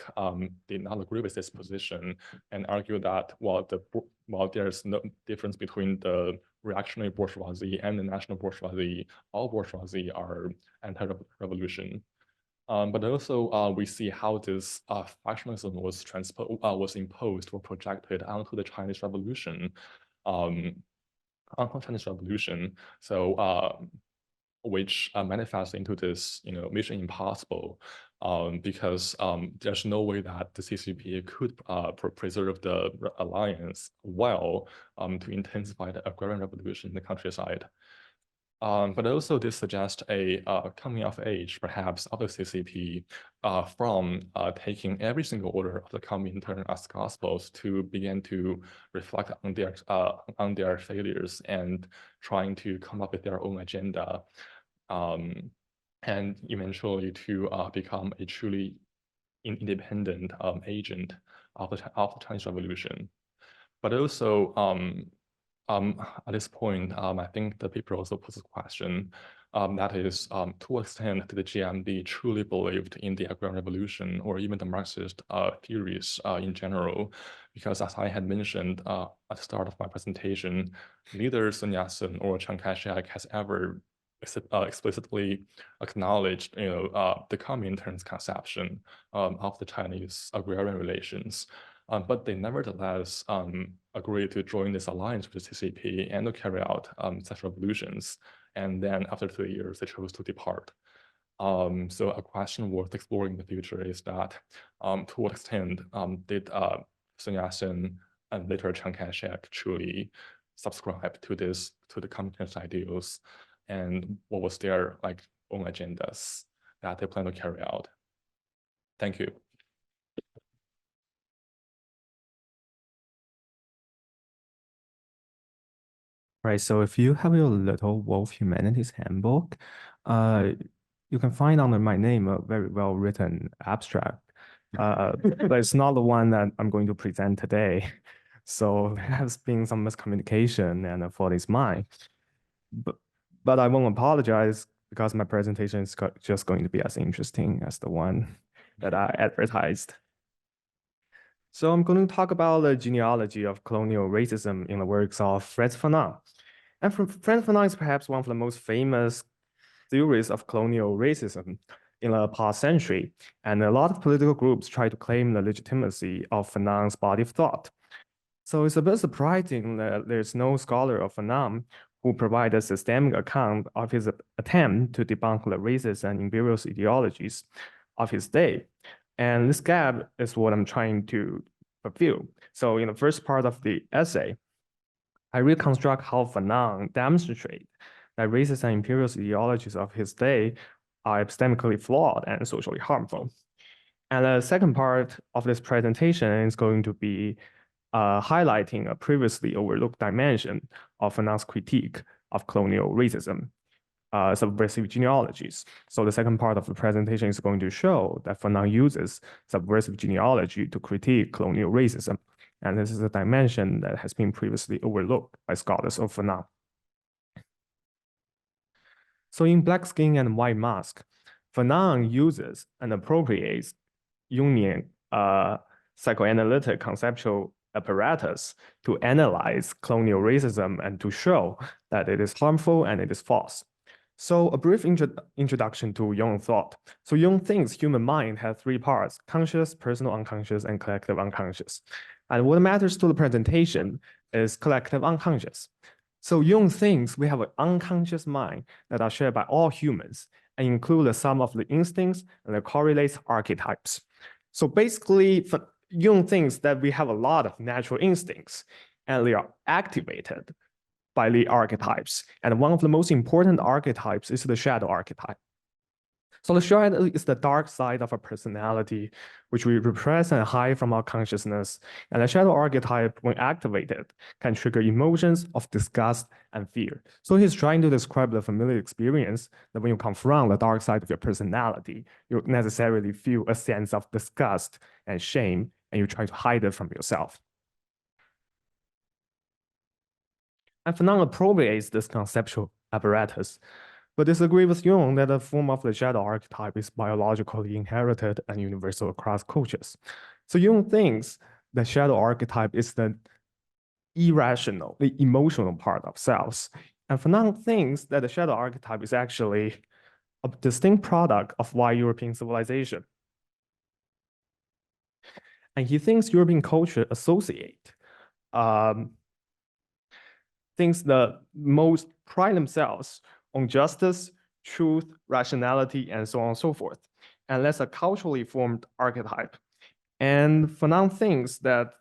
did not agree with this position and argued that while there's no difference between the reactionary bourgeoisie and the national bourgeoisie, all bourgeoisie are anti-revolution. But also we see how this factionalism was imposed or projected onto the Chinese Revolution, So which manifests into this, mission impossible, because there's no way that the CCP could preserve the alliance well to intensify the agrarian revolution in the countryside. But also this suggests a coming of age, perhaps, of the CCP from taking every single order of the Comintern as gospels to begin to reflect on their failures and trying to come up with their own agenda, and eventually to become a truly independent agent of the Chinese Revolution. But also, at this point, I think the paper also puts a question, that is, to what extent did the GMD truly believed in the agrarian revolution or even the Marxist theories in general? Because as I had mentioned at the start of my presentation, neither Sun Yat-sen or Chiang Kai-shek has ever explicitly acknowledged, the Comintern's conception of the Chinese agrarian relations. But they nevertheless agreed to join this alliance with the CCP and to carry out such revolutions. And then after 3 years, they chose to depart. So a question worth exploring in the future is that to what extent did Sun Yat-sen and later Chiang Kai-shek truly subscribe to the Comintern's ideals, and what was their own agendas that they plan to carry out? Thank you. Right, so if you have your little Wolf Humanities handbook, you can find under my name a very well-written abstract, but it's not the one that I'm going to present today. So there has been some miscommunication and the fault is mine. But I won't apologize because my presentation is just going to be as interesting as the one that I advertised. So I'm going to talk about the genealogy of colonial racism in the works of Frantz Fanon. And Frantz Fanon is perhaps one of the most famous theorists of colonial racism in the past century. And a lot of political groups try to claim the legitimacy of Fanon's body of thought. So it's a bit surprising that there's no scholar of Fanon who provided a systemic account of his attempt to debunk the racist and imperialist ideologies of his day. And this gap is what I'm trying to fulfill. So in the first part of the essay, I reconstruct how Fanon demonstrates that racist and imperialist ideologies of his day are epistemically flawed and socially harmful. And the second part of this presentation is going to be highlighting a previously overlooked dimension of Fanon's critique of colonial racism, subversive genealogies. So the second part of the presentation is going to show that Fanon uses subversive genealogy to critique colonial racism. And this is a dimension that has been previously overlooked by scholars of Fanon. So in Black Skin and White Mask, Fanon uses and appropriates Jungian psychoanalytic conceptual apparatus to analyze colonial racism and to show that it is harmful and it is false. So a brief introduction to Jung thought. So Jung thinks human mind has three parts: conscious, personal unconscious, and collective unconscious. And what matters to the presentation is collective unconscious. So Jung thinks we have an unconscious mind that are shared by all humans and include the sum of the instincts and the correlates archetypes. So basically, Jung thinks that we have a lot of natural instincts and they are activated by the archetypes. And one of the most important archetypes is the shadow archetype. So the shadow is the dark side of our personality, which we repress and hide from our consciousness. And the shadow archetype, when activated, can trigger emotions of disgust and fear. So he's trying to describe the familiar experience that when you confront the dark side of your personality, you necessarily feel a sense of disgust and shame, and you try to hide it from yourself. And Fanon appropriates this conceptual apparatus, but disagree with Jung that the form of the shadow archetype is biologically inherited and universal across cultures. So Jung thinks the shadow archetype is the irrational, the emotional part of selves. And Fanon thinks that the shadow archetype is actually a distinct product of white European civilization. And he thinks European culture associate things that most pride themselves on justice, truth, rationality, and so on and so forth. And that's a culturally formed archetype. And Fanon thinks that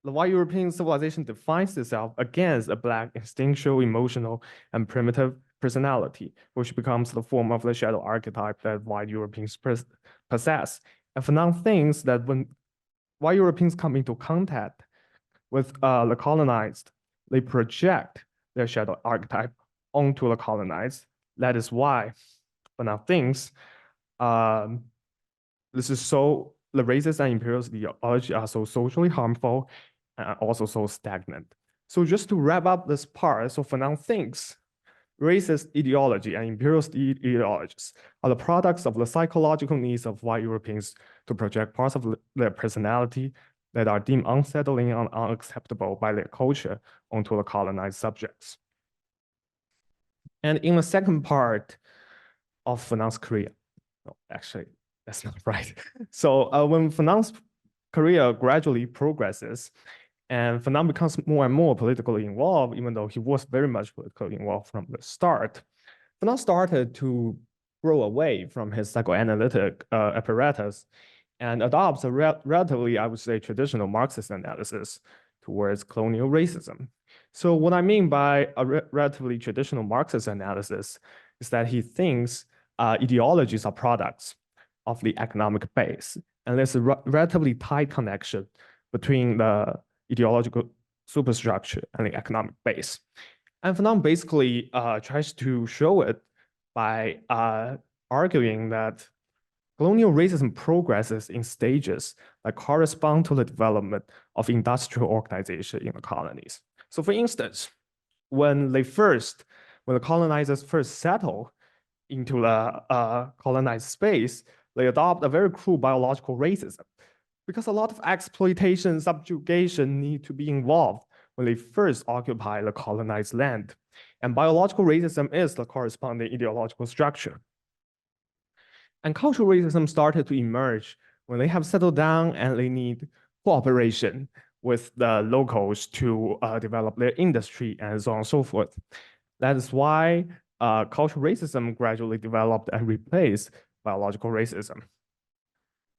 the white European civilization defines itself against a Black instinctual, emotional, and primitive personality, which becomes the form of the shadow archetype that white Europeans possess. And Fanon thinks that when white Europeans come into contact with the colonized, they project their shadow archetype onto the colonized. That is why Fanon thinks this is so, the racist and imperialist ideology are so socially harmful and also so stagnant. So just to wrap up this part, so Fanon thinks racist ideology and imperialist ideologies are the products of the psychological needs of white Europeans to project parts of their personality that are deemed unsettling and unacceptable by their culture onto the colonized subjects. And in the second part of Fanon's career, no, actually, that's not right. So when Fanon's career gradually progresses and Fanon becomes more and more politically involved, even though he was very much politically involved from the start, Fanon started to grow away from his psychoanalytic apparatus and adopts a relatively, I would say, traditional Marxist analysis towards colonial racism. So what I mean by a relatively traditional Marxist analysis is that he thinks ideologies are products of the economic base. And there's a relatively tight connection between the ideological superstructure and the economic base. And Fanon basically tries to show it by arguing that colonial racism progresses in stages that correspond to the development of industrial organization in the colonies. So for instance, when the colonizers first settle into the colonized space, they adopt a very cruel biological racism because a lot of exploitation, subjugation need to be involved when they first occupy the colonized land. And biological racism is the corresponding ideological structure. And cultural racism started to emerge when they have settled down and they need cooperation with the locals to develop their industry and so on and so forth. That is why cultural racism gradually developed and replaced biological racism.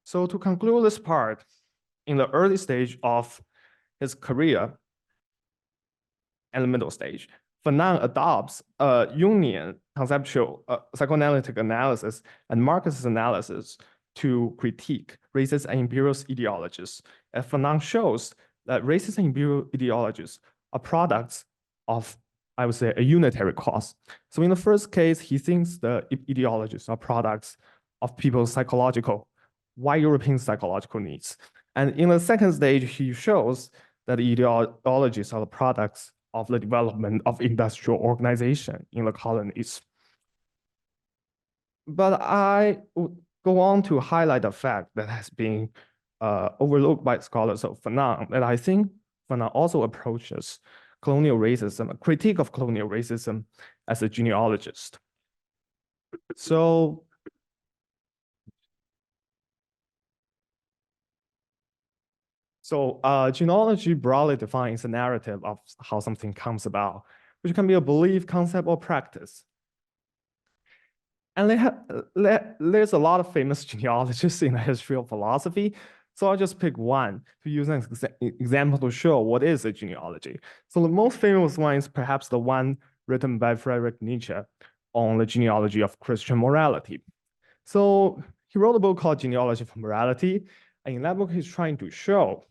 So to conclude this part, in the early stage of his career and the middle stage, Fanon adopts a Jungian conceptual psychoanalytic analysis and Marxist analysis to critique racist and imperialist ideologies. And Fanon shows that racist and imperial ideologies are products of, I would say, a unitary cause. So in the first case, he thinks the ideologies are products of people's white European psychological needs. And in the second stage, he shows that the ideologies are the products of the development of industrial organization in the colonies. But I would go on to highlight the fact that has been overlooked by scholars of Fanon, that I think Fanon also approaches colonial racism, a critique of colonial racism as a genealogist. So genealogy broadly defines a narrative of how something comes about, which can be a belief, concept, or practice. And there's a lot of famous genealogists in the history of philosophy. So I'll just pick one to use an example to show what is a genealogy. So the most famous one is perhaps the one written by Friedrich Nietzsche on the genealogy of Christian morality. So he wrote a book called Genealogy of Morality. And in that book, he's trying to show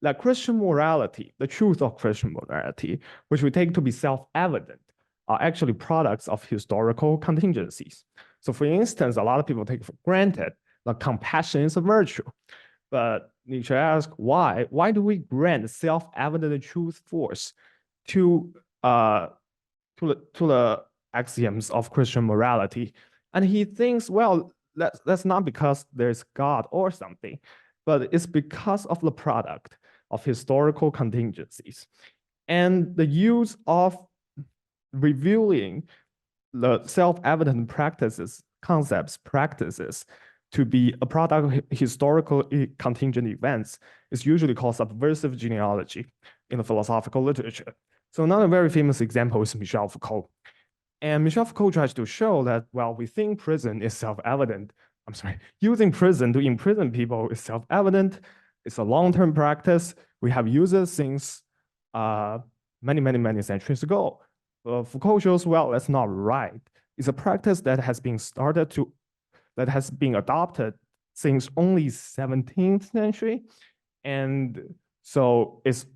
that Christian morality, the truth of Christian morality, which we take to be self-evident, are actually products of historical contingencies. So for instance, a lot of people take for granted that compassion is a virtue. But Nietzsche asks, why? Why do we grant self-evident truth force to the axioms of Christian morality? And he thinks, well, that's not because there's God or something, but it's because of the product of historical contingencies. And the use of reviewing the self-evident practices, concepts, practices to be a product of historical contingent events is usually called subversive genealogy in the philosophical literature. So another very famous example is Michel Foucault. And Michel Foucault tries to show that, well, we think prison is self-evident. I'm sorry, using prison to imprison people is self-evident. It's a long-term practice. We have used it since many centuries ago. Foucault shows, well, that's not right. It's a practice that has been adopted since only 17th century. And so it's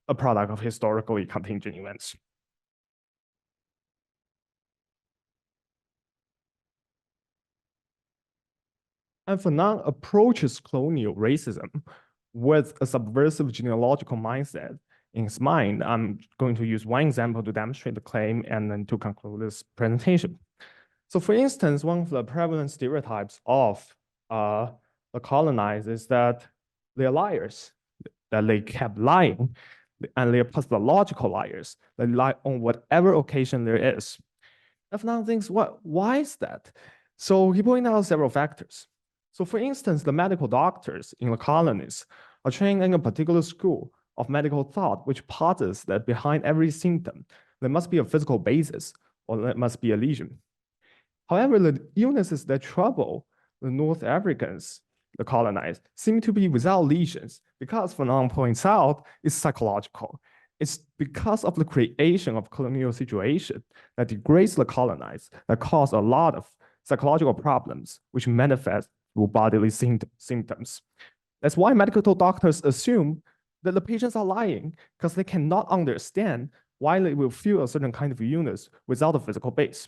a product of historically contingent events. And Fanon approaches colonial racism with a subversive genealogical mindset in his mind. I'm going to use one example to demonstrate the claim and then to conclude this presentation. So for instance, one of the prevalent stereotypes of the colonized is that they're liars, that they kept lying, and they're pathological liars. They lie on whatever occasion there is. And Fanon thinks, why is that? So he pointed out several factors. So for instance, the medical doctors in the colonies are trained in a particular school of medical thought, which posits that behind every symptom, there must be a physical basis or there must be a lesion. However, the illnesses that trouble the North Africans, the colonized, seem to be without lesions because Fanon points out it's psychological. It's because of the creation of colonial situation that degrades the colonized, that cause a lot of psychological problems, which manifest through bodily symptoms. That's why medical doctors assume that the patients are lying because they cannot understand why they will feel a certain kind of illness without a physical base.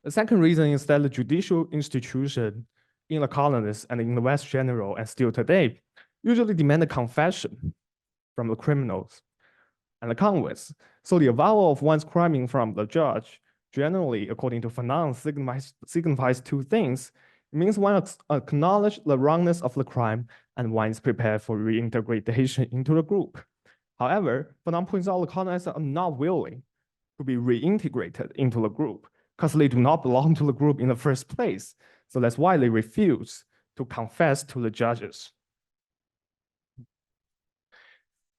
The second reason is that the judicial institution in the colonies and in the West general and still today usually demand a confession from the criminals and the convicts. So the avowal of one's crime from the judge generally, according to Fanon, signifies two things. It means one acknowledges the wrongness of the crime and one is prepared for reintegration into the group. However, Fanon points out the colonized are not willing to be reintegrated into the group because they do not belong to the group in the first place. So that's why they refuse to confess to the judges.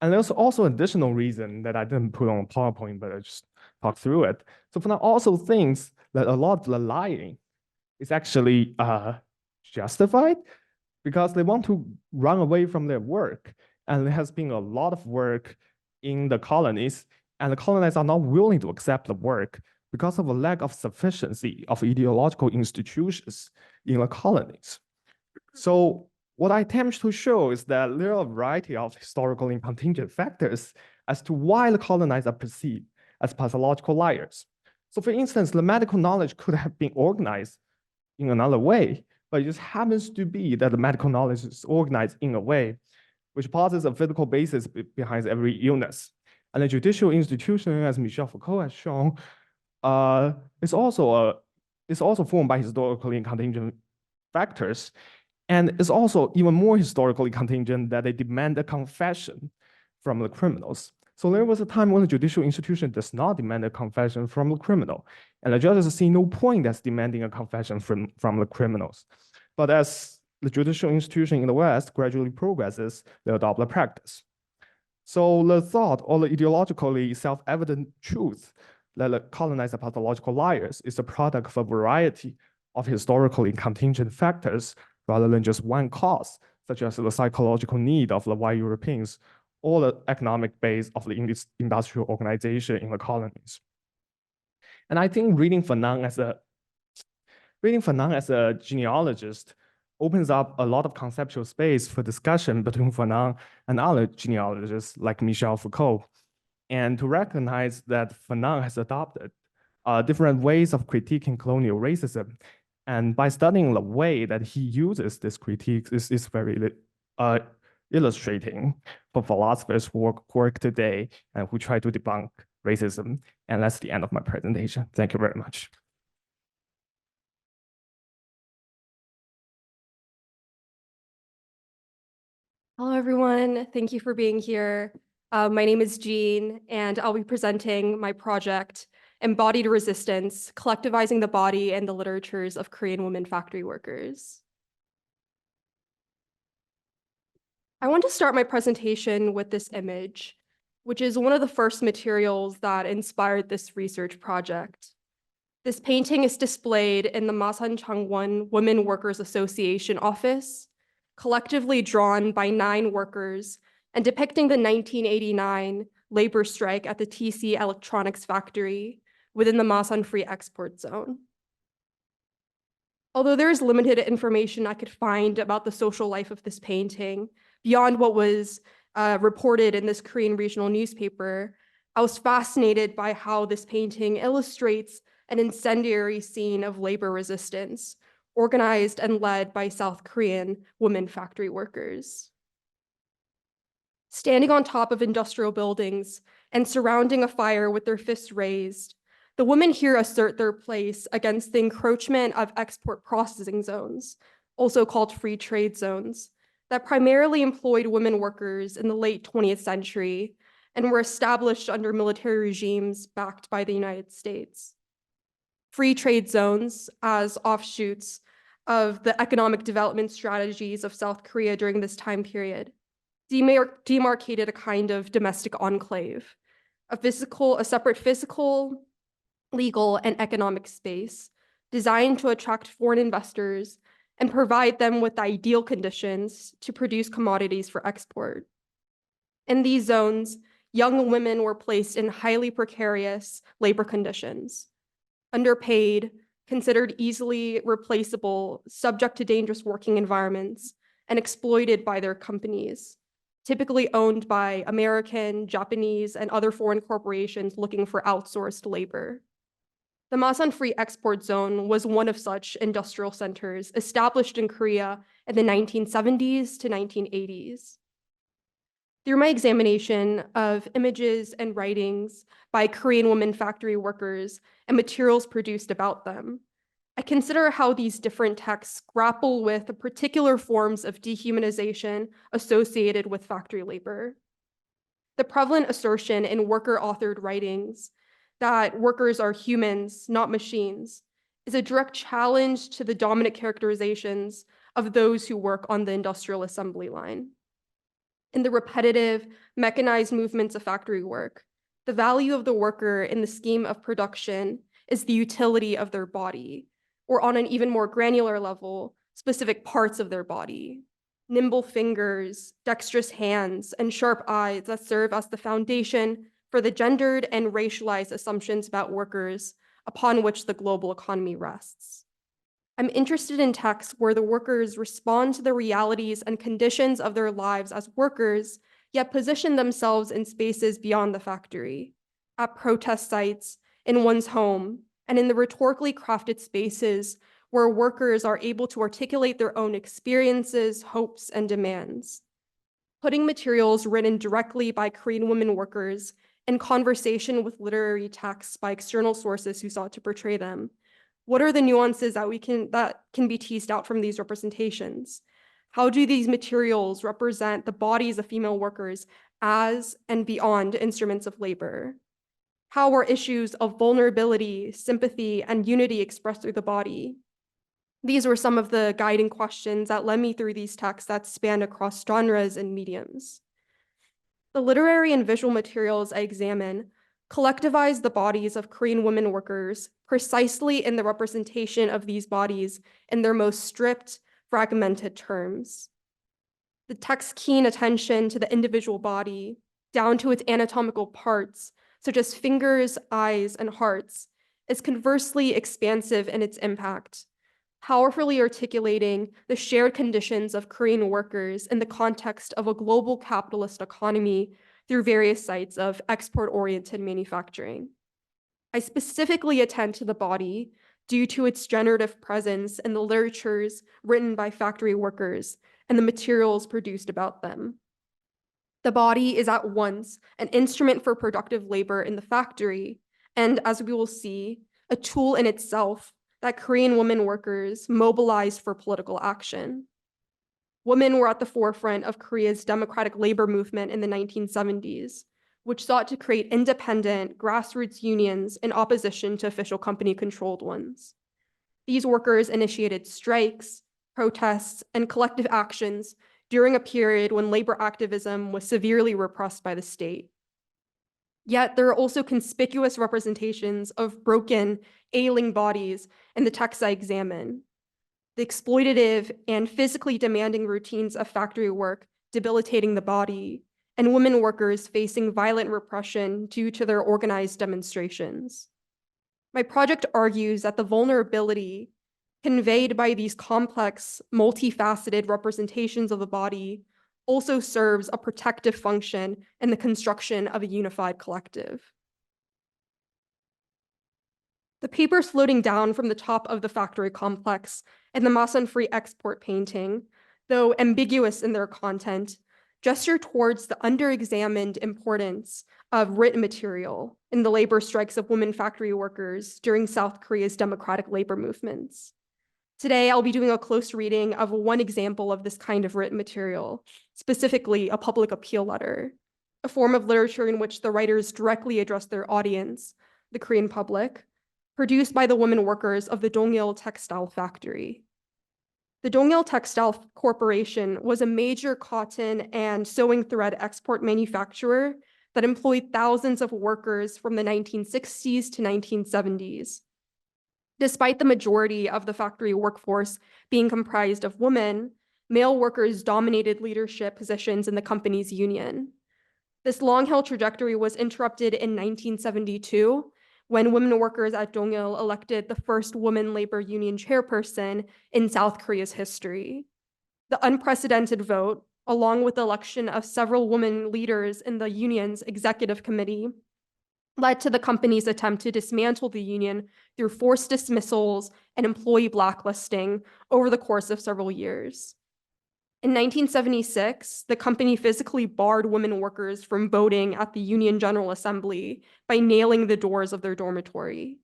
And there's also additional reason that I didn't put on PowerPoint, but I just talked through it. So Fanon also thinks that a lot of the lying is actually justified because they want to run away from their work. And there has been a lot of work in the colonies and the colonizers are not willing to accept the work because of a lack of sufficiency of ideological institutions in the colonies. So what I attempt to show is that there are a variety of historical and contingent factors as to why the colonizers are perceived as pathological liars. So for instance, the medical knowledge could have been organized in another way, but it just happens to be that the medical knowledge is organized in a way which possesses a physical basis behind every illness. And the judicial institution, as Michel Foucault has shown, is also formed by historically contingent factors, and is also even more historically contingent that they demand a confession from the criminals. So there was a time when the judicial institution does not demand a confession from the criminal, and the judges see no point as demanding a confession from the criminals. But as the judicial institution in the West gradually progresses, they adopt the practice. So the thought or the ideologically self-evident truth that the colonized pathological liars is a product of a variety of historically contingent factors rather than just one cause, such as the psychological need of the white Europeans or the economic base of the industrial organization in the colonies. And I think reading Fanon as a genealogist opens up a lot of conceptual space for discussion between Fanon and other genealogists like Michel Foucault, and to recognize that Fanon has adopted different ways of critiquing colonial racism. And by studying the way that he uses this critique is very illustrating for philosophers who work today and who try to debunk racism. And that's the end of my presentation. Thank you very much. Hello, everyone. Thank you for being here. My name is Jean, and I'll be presenting my project, Embodied Resistance, Collectivizing the Body and the Literatures of Korean Women Factory Workers. I want to start my presentation with this image, which is one of the first materials that inspired this research project. This painting is displayed in the Masan Changwon Women Workers Association office, collectively drawn by 9 workers and depicting the 1989 labor strike at the TC Electronics factory within the Masan Free Export Zone. Although there is limited information I could find about the social life of this painting, beyond what was reported in this Korean regional newspaper, I was fascinated by how this painting illustrates an incendiary scene of labor resistance, organized and led by South Korean women factory workers. Standing on top of industrial buildings and surrounding a fire with their fists raised, the women here assert their place against the encroachment of export processing zones, also called free trade zones, that primarily employed women workers in the late 20th century and were established under military regimes backed by the United States. Free trade zones, as offshoots of the economic development strategies of South Korea during this time period, demarcated a kind of domestic enclave, a separate physical, legal, and economic space designed to attract foreign investors and provide them with the ideal conditions to produce commodities for export. In these zones, young women were placed in highly precarious labor conditions, underpaid, considered easily replaceable, subject to dangerous working environments, and exploited by their companies, typically owned by American, Japanese, and other foreign corporations looking for outsourced labor. The Masan Free Export Zone was one of such industrial centers established in Korea in the 1970s to 1980s. Through my examination of images and writings by Korean women factory workers and materials produced about them, I consider how these different texts grapple with the particular forms of dehumanization associated with factory labor. The prevalent assertion in worker-authored writings that workers are humans, not machines, is a direct challenge to the dominant characterizations of those who work on the industrial assembly line. In the repetitive, mechanized movements of factory work, the value of the worker in the scheme of production is the utility of their body, or on an even more granular level, specific parts of their body. Nimble fingers, dexterous hands, and sharp eyes that serve as the foundation for the gendered and racialized assumptions about workers upon which the global economy rests. I'm interested in texts where the workers respond to the realities and conditions of their lives as workers, yet position themselves in spaces beyond the factory, at protest sites, in one's home, and in the rhetorically crafted spaces where workers are able to articulate their own experiences, hopes, and demands. Putting materials written directly by Korean women workers in conversation with literary texts by external sources who sought to portray them. What are the nuances that can be teased out from these representations? How do these materials represent the bodies of female workers as and beyond instruments of labor? How are issues of vulnerability, sympathy, and unity expressed through the body? These were some of the guiding questions that led me through these texts that span across genres and mediums. The literary and visual materials I examine collectivize the bodies of Korean women workers precisely in the representation of these bodies in their most stripped, fragmented terms. The text's keen attention to the individual body, down to its anatomical parts, such as fingers, eyes, and hearts, is conversely expansive in its impact, powerfully articulating the shared conditions of Korean workers in the context of a global capitalist economy through various sites of export-oriented manufacturing. I specifically attend to the body due to its generative presence in the literatures written by factory workers and the materials produced about them. The body is at once an instrument for productive labor in the factory, and as we will see, a tool in itself that Korean women workers mobilized for political action. Women were at the forefront of Korea's democratic labor movement in the 1970s, which sought to create independent grassroots unions in opposition to official company-controlled ones. These workers initiated strikes, protests, and collective actions during a period when labor activism was severely repressed by the state. Yet there are also conspicuous representations of broken, ailing bodies in the texts I examine. The exploitative and physically demanding routines of factory work debilitating the body, and women workers facing violent repression due to their organized demonstrations. My project argues that the vulnerability conveyed by these complex, multifaceted representations of the body also serves a protective function in the construction of a unified collective. The papers floating down from the top of the factory complex in the Masan-free export painting, though ambiguous in their content, gesture towards the underexamined importance of written material in the labor strikes of women factory workers during South Korea's democratic labor movements. Today, I'll be doing a close reading of one example of this kind of written material, specifically a public appeal letter, a form of literature in which the writers directly address their audience, the Korean public, produced by the women workers of the Dongyil textile factory. The Dongyil Textile Corporation was a major cotton and sewing thread export manufacturer that employed thousands of workers from the 1960s to 1970s. Despite the majority of the factory workforce being comprised of women, male workers dominated leadership positions in the company's union. This long-held trajectory was interrupted in 1972 when women workers at Dongyil elected the first woman labor union chairperson in South Korea's history. The unprecedented vote, along with the election of several women leaders in the union's executive committee, led to the company's attempt to dismantle the union through forced dismissals and employee blacklisting over the course of several years. In 1976, the company physically barred women workers from voting at the Union General Assembly by nailing the doors of their dormitory.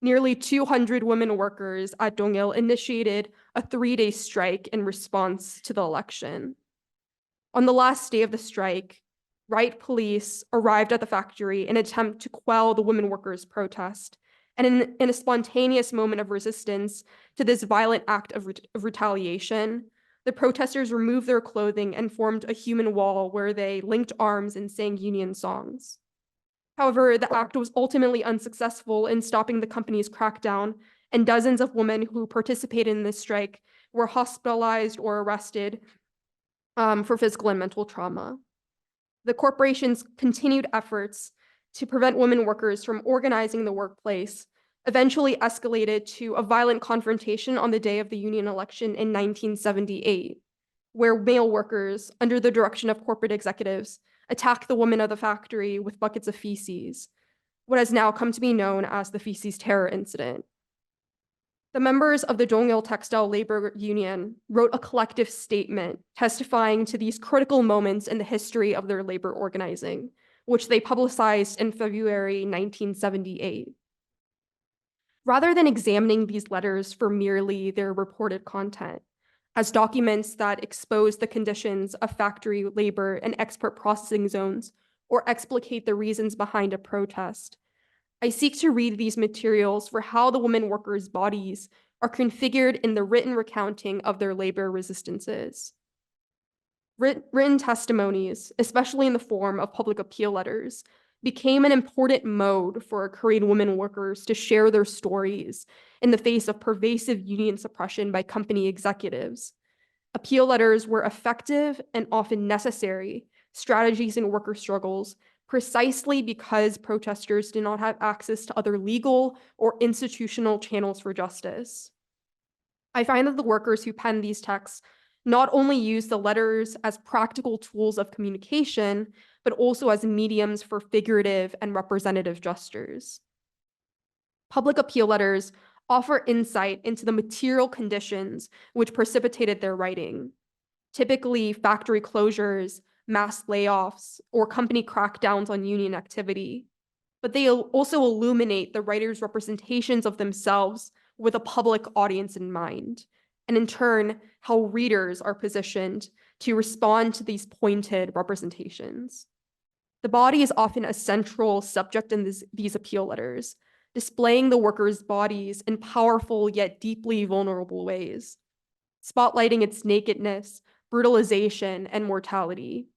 Nearly 200 women workers at Dongyil initiated a 3-day strike in response to the election. On the last day of the strike, riot police arrived at the factory in an attempt to quell the women workers' protest, and in a spontaneous moment of resistance to this violent act of retaliation, the protesters removed their clothing and formed a human wall where they linked arms and sang union songs. However, the act was ultimately unsuccessful in stopping the company's crackdown, and dozens of women who participated in this strike were hospitalized or arrested for physical and mental trauma. The corporation's continued efforts to prevent women workers from organizing in the workplace eventually escalated to a violent confrontation on the day of the union election in 1978, where male workers, under the direction of corporate executives, attacked the women of the factory with buckets of feces, what has now come to be known as the Feces Terror Incident. The members of the Zhangyang Textile Labor Union wrote a collective statement testifying to these critical moments in the history of their labor organizing, which they publicized in February 1978. Rather than examining these letters for merely their reported content, as documents that expose the conditions of factory labor and export processing zones or explicate the reasons behind a protest, I seek to read these materials for how the women workers' bodies are configured in the written recounting of their labor resistances. Written testimonies, especially in the form of public appeal letters, became an important mode for Korean women workers to share their stories in the face of pervasive union suppression by company executives. Appeal letters were effective and often necessary strategies in worker struggles precisely because protesters did not have access to other legal or institutional channels for justice. I find that the workers who penned these texts not only use the letters as practical tools of communication, but also as mediums for figurative and representative gestures. Public appeal letters offer insight into the material conditions which precipitated their writing, typically factory closures, mass layoffs, or company crackdowns on union activity. But they also illuminate the writers' representations of themselves with a public audience in mind, and in turn, how readers are positioned to respond to these pointed representations. The body is often a central subject in these appeal letters, displaying the workers' bodies in powerful yet deeply vulnerable ways, spotlighting its nakedness, brutalization, and mortality.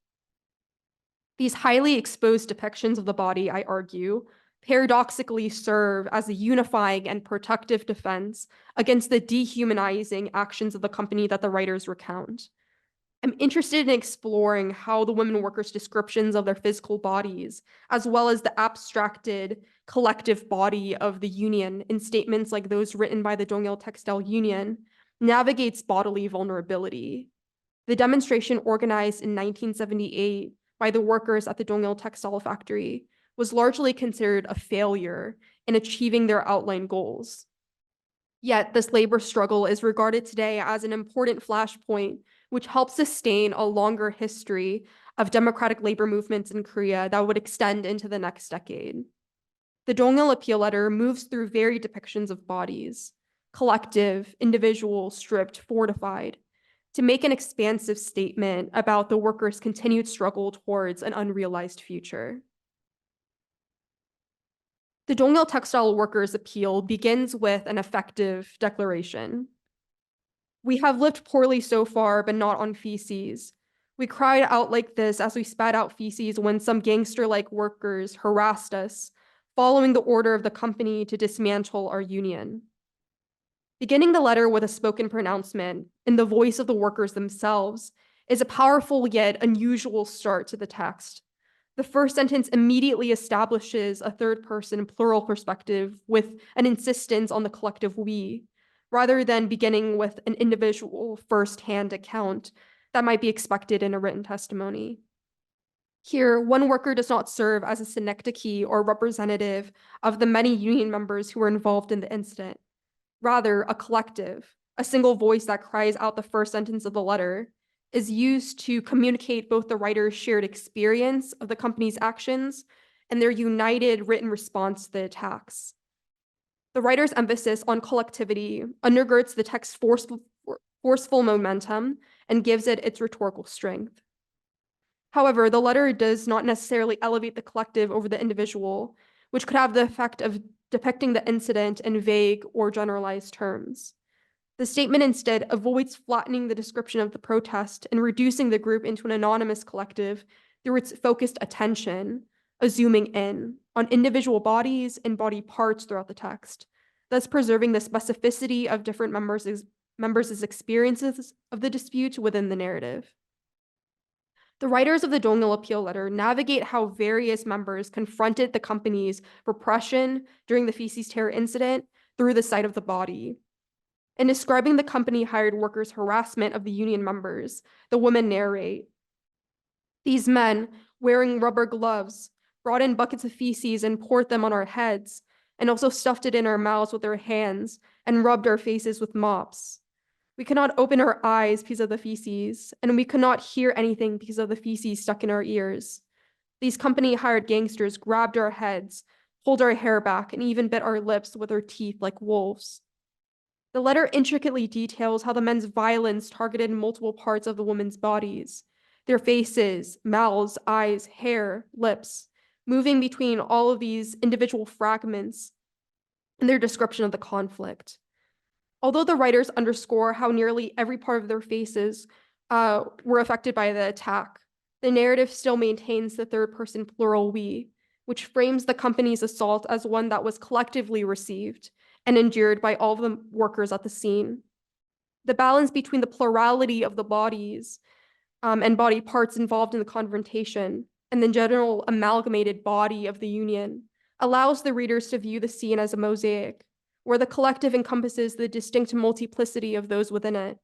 These highly exposed depictions of the body, I argue, paradoxically serve as a unifying and protective defense against the dehumanizing actions of the company that the writers recount. I'm interested in exploring how the women workers' descriptions of their physical bodies, as well as the abstracted collective body of the union in statements like those written by the Zhangyang Textile Union, navigates bodily vulnerability. The demonstration organized in 1978 by the workers at the Zhangyang Textile Factory was largely considered a failure in achieving their outlined goals. Yet this labor struggle is regarded today as an important flashpoint which helps sustain a longer history of democratic labor movements in Korea that would extend into the next decade. The Zhangyang appeal letter moves through varied depictions of bodies, collective, individual, stripped, fortified, to make an expansive statement about the workers' continued struggle towards an unrealized future. The Zhangyang Textile Workers' Appeal begins with an effective declaration. We have lived poorly so far, but not on feces. We cried out like this as we spat out feces when some gangster-like workers harassed us, following the order of the company to dismantle our union. Beginning the letter with a spoken pronouncement in the voice of the workers themselves is a powerful yet unusual start to the text. The first sentence immediately establishes a third-person plural perspective with an insistence on the collective we, rather than beginning with an individual first-hand account that might be expected in a written testimony. Here, one worker does not serve as a synecdoche or representative of the many union members who were involved in the incident. Rather, a collective, a single voice that cries out the first sentence of the letter, is used to communicate both the writer's shared experience of the company's actions and their united written response to the attacks. The writer's emphasis on collectivity undergirds the text's forceful momentum and gives it its rhetorical strength. However, the letter does not necessarily elevate the collective over the individual, which could have the effect of depicting the incident in vague or generalized terms. The statement instead avoids flattening the description of the protest and reducing the group into an anonymous collective through its focused attention, a zooming in on individual bodies and body parts throughout the text, thus preserving the specificity of different members' experiences of the dispute within the narrative. The writers of the Dongyal Appeal Letter navigate how various members confronted the company's repression during the feces terror incident through the sight of the body. In describing the company hired workers' harassment of the union members, the women narrate, "These men, wearing rubber gloves, brought in buckets of feces and poured them on our heads, and also stuffed it in our mouths with their hands and rubbed our faces with mops. We could not open our eyes because of the feces, and we could not hear anything because of the feces stuck in our ears. These company-hired gangsters grabbed our heads, pulled our hair back, and even bit our lips with their teeth like wolves." The letter intricately details how the men's violence targeted multiple parts of the women's bodies, their faces, mouths, eyes, hair, lips, moving between all of these individual fragments in their description of the conflict. Although the writers underscore how nearly every part of their faces were affected by the attack, the narrative still maintains the third-person plural we, which frames the company's assault as one that was collectively received and endured by all of the workers at the scene. The balance between the plurality of the bodies and body parts involved in the confrontation and the general amalgamated body of the union allows the readers to view the scene as a mosaic, where the collective encompasses the distinct multiplicity of those within it.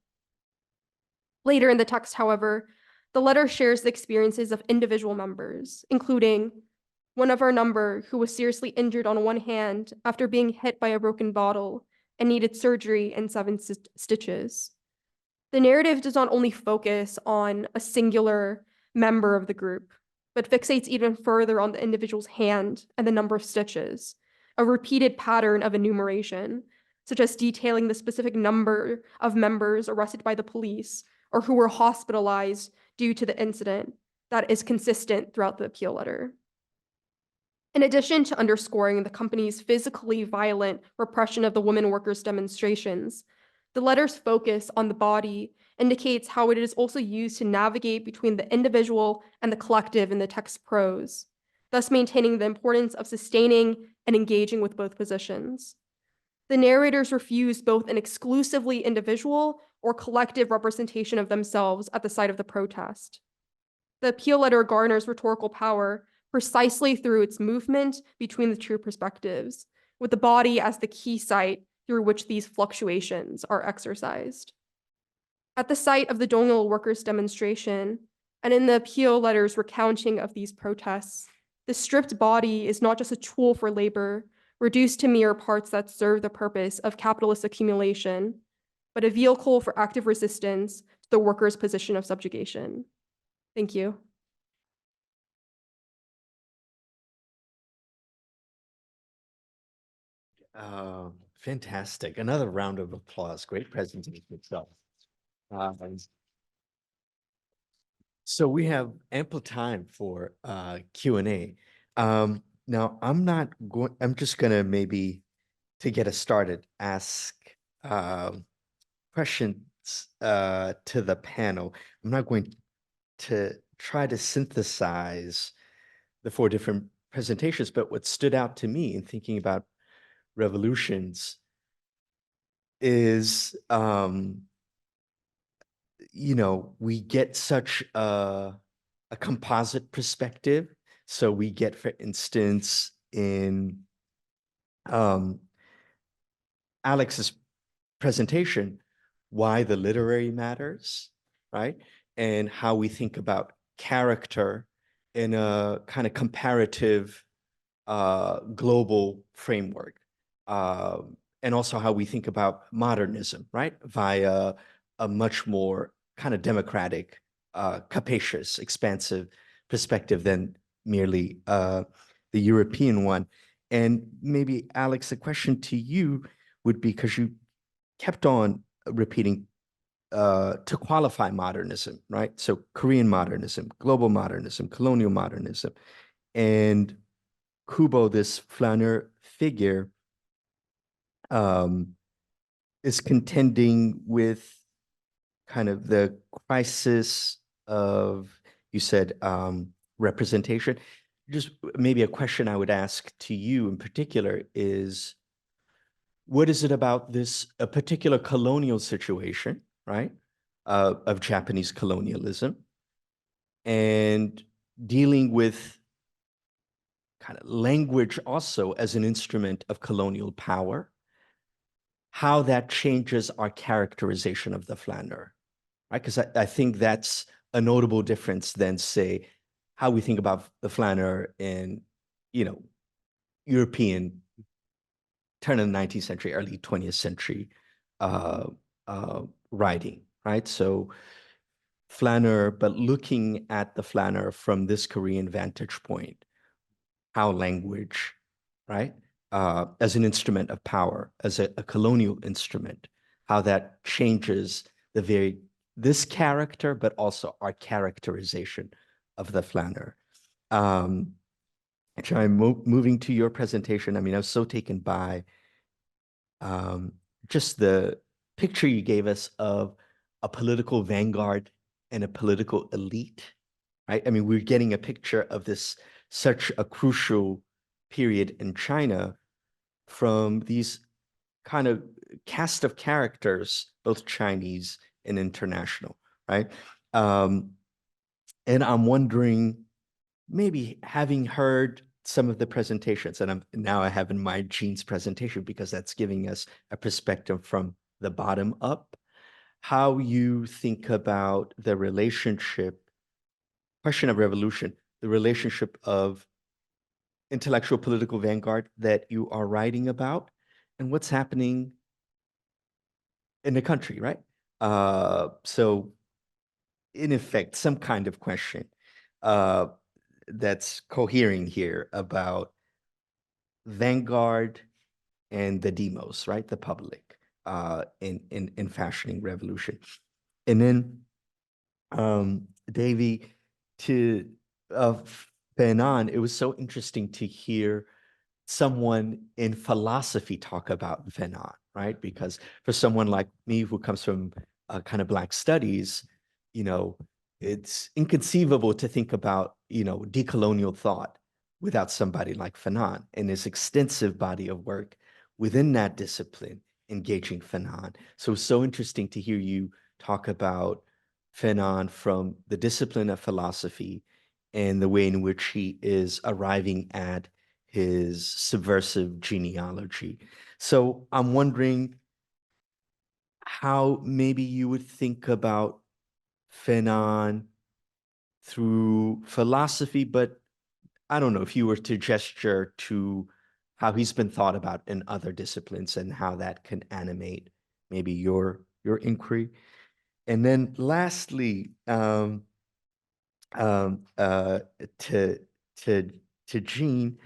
Later in the text, however, the letter shares the experiences of individual members, including one of our number who was seriously injured on one hand after being hit by a broken bottle and needed surgery and 7 stitches. The narrative does not only focus on a singular member of the group, but fixates even further on the individual's hand and the number of stitches, a repeated pattern of enumeration, such as detailing the specific number of members arrested by the police or who were hospitalized due to the incident, that is consistent throughout the appeal letter. In addition to underscoring the company's physically violent repression of the women workers' demonstrations, the letter's focus on the body indicates how it is also used to navigate between the individual and the collective in the text's prose, thus maintaining the importance of sustaining and engaging with both positions. The narrators refuse both an exclusively individual or collective representation of themselves at the site of the protest. The appeal letter garners rhetorical power precisely through its movement between the two perspectives, with the body as the key site through which these fluctuations are exercised. At the site of the Dongyal workers' demonstration, and in the appeal letter's recounting of these protests, the stripped body is not just a tool for labor, reduced to mere parts that serve the purpose of capitalist accumulation, but a vehicle for active resistance to the workers' position of subjugation. Thank you. Fantastic. Another round of applause. Great presentation itself. So we have ample time for Q&A. Now, I'm just gonna maybe, to get us started, ask questions to the panel. I'm not going to try to synthesize the 4 different presentations, but what stood out to me in thinking about revolutions is, we get such a composite perspective. So we get, for instance, in Alex's presentation, why the literary matters, right? And how we think about character in a kind of comparative global framework. And also how we think about modernism, right? Via a much more kind of democratic, capacious, expansive perspective than merely the European one. And maybe, Alex, the question to you would be, because you kept on repeating to qualify modernism, right? So Korean modernism, global modernism, colonial modernism. And Kubo, this flaneur figure, is contending with kind of the crisis of, you said, representation. Just maybe a question I would ask to you in particular is, what is it about a particular colonial situation, right, of Japanese colonialism, and dealing with kind of language also as an instrument of colonial power, how that changes our characterization of the flaneur, right? Because I think that's a notable difference than, say, how we think about the flaneur in, European turn of the 19th century, early 20th century writing, right? So flaneur, but looking at the flaneur from this Korean vantage point, how language, right, as an instrument of power, as a colonial instrument, how that changes this character, but also our characterization of the flaneur. Moving to your presentation, I mean, I was so taken by just the picture you gave us of a political vanguard and a political elite, right? I mean, we're getting a picture of this, such a crucial period in China from these kind of cast of characters, both Chinese and international, right? And I'm wondering, maybe having heard some of the presentations, and I have in mind Jean's presentation because that's giving us a perspective from the bottom up, how you think about the question of revolution, the relationship of intellectual political vanguard that you are writing about, and what's happening in the country, right? So in effect, some kind of question that's cohering here about vanguard and the demos, right? The public in fashioning revolution. And then Davie, to Fanon, it was so interesting to hear someone in philosophy talk about Fanon, right? Because for someone like me who comes from kind of Black studies, it's inconceivable to think about, decolonial thought without somebody like Fanon and his extensive body of work within that discipline, engaging Fanon. So it's so interesting to hear you talk about Fanon from the discipline of philosophy and the way in which he is arriving at his subversive genealogy. So I'm wondering how maybe you would think about Fanon through philosophy, but I don't know if you were to gesture to how he's been thought about in other disciplines and how that can animate maybe your inquiry. And then lastly, to Jean,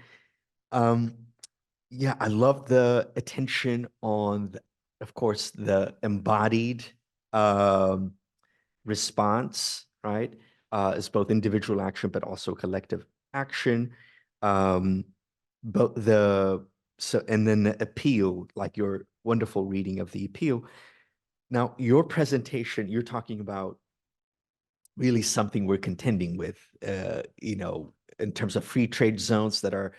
yeah, I love the attention on, of course, the embodied response, right? As both individual action, but also collective action. And then the appeal, like your wonderful reading of the appeal. Now, your presentation, you're talking about really something we're contending with, in terms of free trade zones that are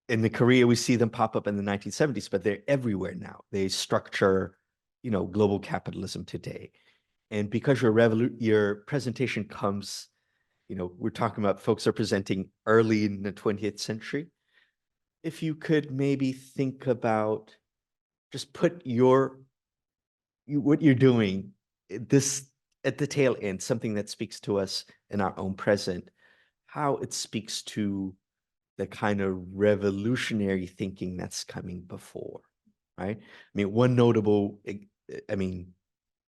in the Korea, we see them pop up in the 1970s, but they're everywhere now. They structure, global capitalism today. And because your presentation comes, we're talking about folks are presenting early in the 20th century. If you could maybe think about, just put what you're doing, this at the tail end, something that speaks to us in our own present, how it speaks to the kind of revolutionary thinking that's coming before, right? I mean, one notable,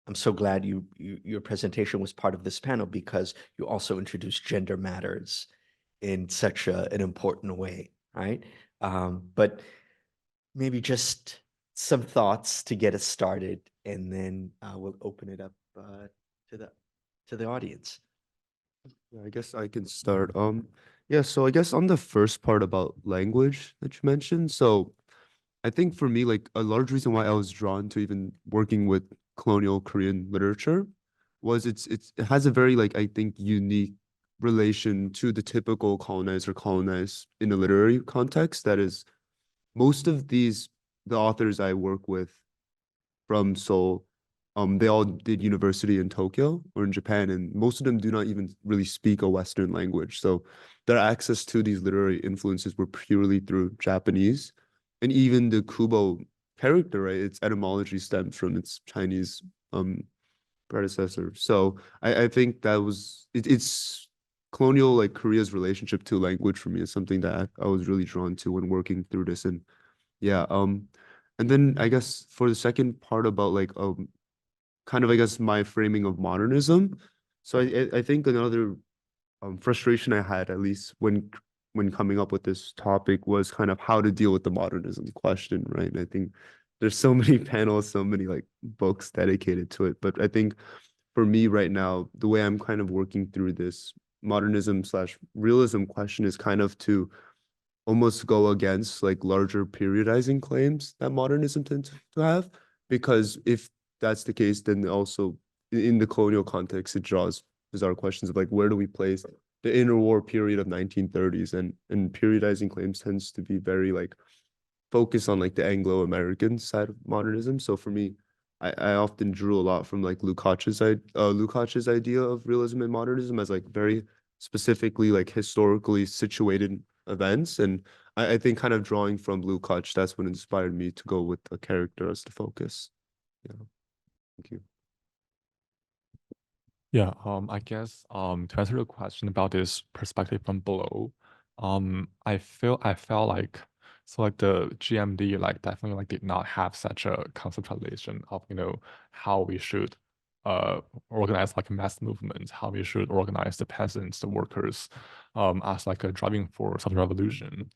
I'm so glad your presentation was part of this panel because you also introduced gender matters in such an important way, right? But maybe just some thoughts to get us started, and then we'll open it up to the audience. Yeah, I guess I can start. Yeah, so I guess on the first part about language that you mentioned, so I think for me, like a large reason why I was drawn to even working with colonial Korean literature was it has a very, like, I think, unique relation to the typical colonized or colonized in a literary context. That is, most of the authors I work with from Seoul, they all did university in Tokyo or in Japan, and most of them do not even really speak a Western language. So their access to these literary influences were purely through Japanese. And even the Kubo character, right, its etymology stems from its Chinese predecessor. So I think that was it's colonial, like Korea's relationship to language for me is something that I was really drawn to when working through this. And yeah, and then I guess for the second part about like kind of I guess my framing of modernism. So I think another frustration I had, at least when coming up with this topic, was kind of how to deal with the modernism question, right? And I think there's so many panels, so many like books dedicated to it. But I think for me right now, the way I'm kind of working through this modernism slash realism question is kind of to almost go against like larger periodizing claims that modernism tends to have. Because if that's the case, then also in the colonial context, it draws bizarre questions of like, where do we place the interwar period of 1930s? And periodizing claims tends to be very like focused on like the Anglo-American side of modernism. So for me, I often drew a lot from like Lukács's idea of realism and modernism as like very specifically like historically situated events. And I think kind of drawing from Lukács, that's what inspired me to go with a character as the focus. Yeah. Thank you. Yeah, I guess to answer your question about this perspective from below, I felt like the GMD like definitely like did not have such a conceptualization of how we should organize like mass movements, how we should organize the peasants, the workers, as like a driving force of the revolution.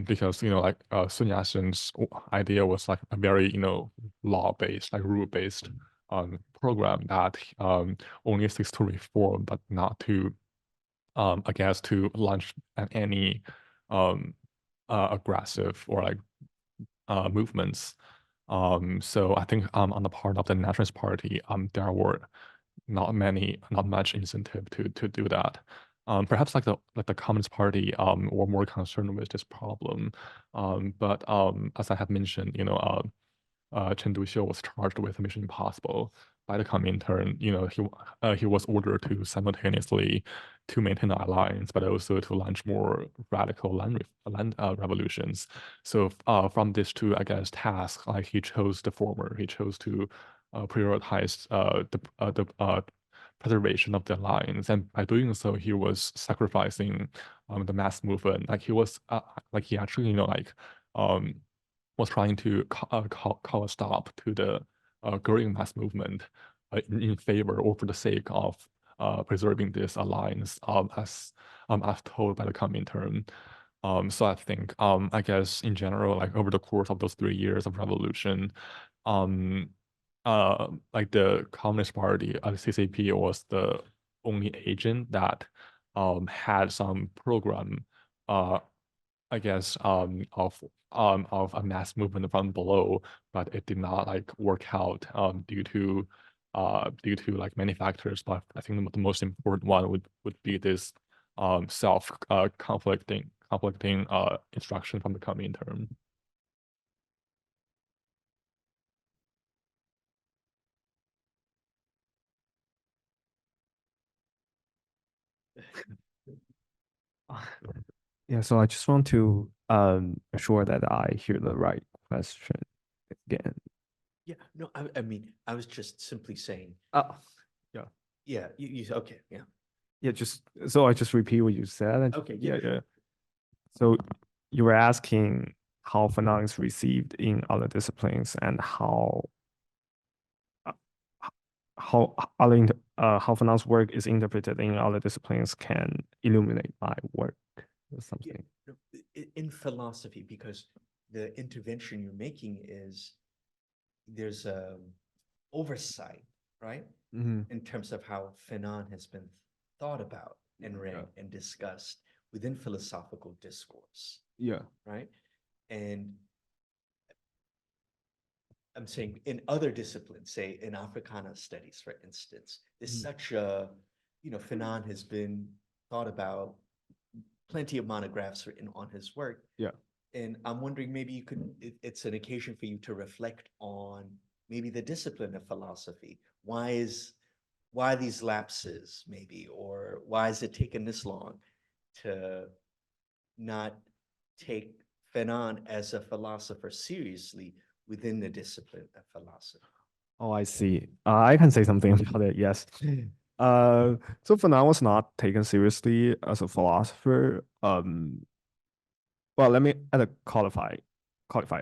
Because like Sun Yat-sen's idea was like a very law-based, like rule-based program that only seeks to reform, but not to I guess to launch any aggressive or like movements. So I think on the part of the Nationalist Party, there were not much incentive to do that. Perhaps like the Communist Party were more concerned with this problem. But as I have mentioned, Chen Duxiu was charged with Mission Impossible by the Comintern. He was ordered to simultaneously to maintain the alliance, but also to launch more radical land revolutions. So from these two, I guess, tasks, like he chose the former. He chose to prioritize the preservation of the alliance, and by doing so, he was sacrificing the mass movement. Like he was like he actually was trying to call a stop to the growing mass movement in favor or for the sake of preserving this alliance as told by the Comintern. So I think I guess in general, like over the course of those 3 years of revolution, like the Communist Party, CCP was the only agent that had some program I guess of a mass movement from below, but it did not like work out due to like many factors. But I think the most important one would be this self conflicting instruction from the Comintern. Yeah, so I just want to assure that I hear the right question again. Yeah, no, I mean, I was just simply saying, Oh, yeah, okay, yeah. yeah, so I just repeat what you said. Okay, Yeah. So you were asking how Fanon is received in other disciplines and how Fanon's work is interpreted in other disciplines can illuminate my work or something. Yeah, in philosophy, because the intervention you're making is there's a oversight, right? In terms of how Fanon has been thought about and read and discussed within philosophical discourse. Yeah. Right. And I'm saying in other disciplines, say in Africana studies, for instance, there's such a, Fanon has been thought about, plenty of monographs written on his work. Yeah. And I'm wondering maybe it's an occasion for you to reflect on maybe the discipline of philosophy? Why these lapses maybe, or why has it taken this long to not take Fanon as a philosopher seriously within the discipline of philosophy? Oh, I see. I can say something about it, yes. So Fanon was not taken seriously as a philosopher. Well, let me add a qualifier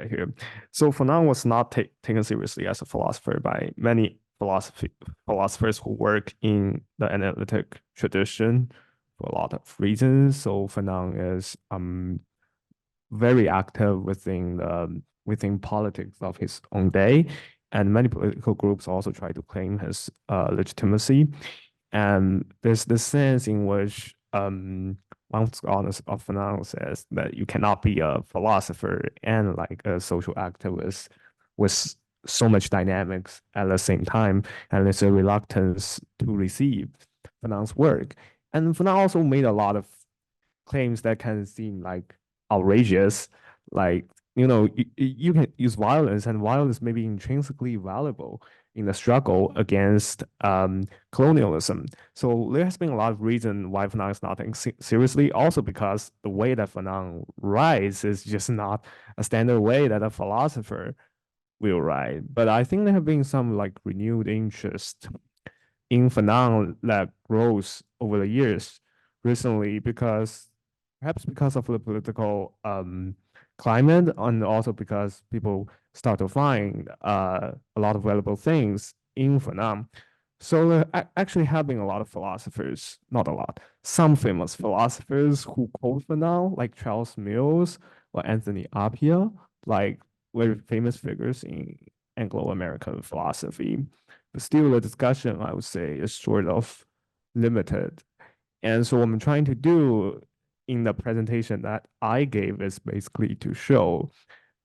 here. So Fanon was not taken seriously as a philosopher by many philosophers who work in the analytic tradition for a lot of reasons. So Fanon is very active within politics of his own day, and many political groups also try to claim his legitimacy. And there's this sense in which one scholar of Fanon says that you cannot be a philosopher and like a social activist with so much dynamics at the same time, and there's a reluctance to receive Fanon's work. And Fanon also made a lot of claims that can seem like outrageous, like you can use violence, and violence may be intrinsically valuable in the struggle against colonialism. So there has been a lot of reason why Fanon is not taken seriously. Also because the way that Fanon writes is just not a standard way that a philosopher will write. But I think there have been some like renewed interest in Fanon that grows over the years recently, perhaps because of the political climate, and also because people start to find a lot of valuable things in Fanon. So there actually have been a lot of philosophers, not a lot, some famous philosophers who quote Fanon, like Charles Mills or Anthony Appiah, like very famous figures in Anglo-American philosophy. But still, the discussion, I would say, is sort of limited. And so what I'm trying to do in the presentation that I gave is basically to show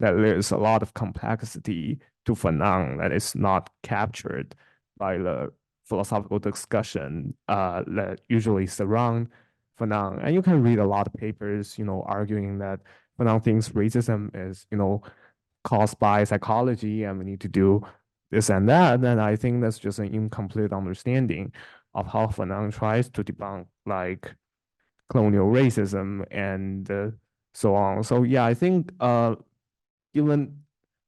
that there's a lot of complexity to Fanon that is not captured by the philosophical discussion that usually surround Fanon. And you can read a lot of papers, arguing that Fanon thinks racism is, caused by psychology and we need to do this and that. And I think that's just an incomplete understanding of how Fanon tries to debunk like colonial racism and so on. So yeah, I think given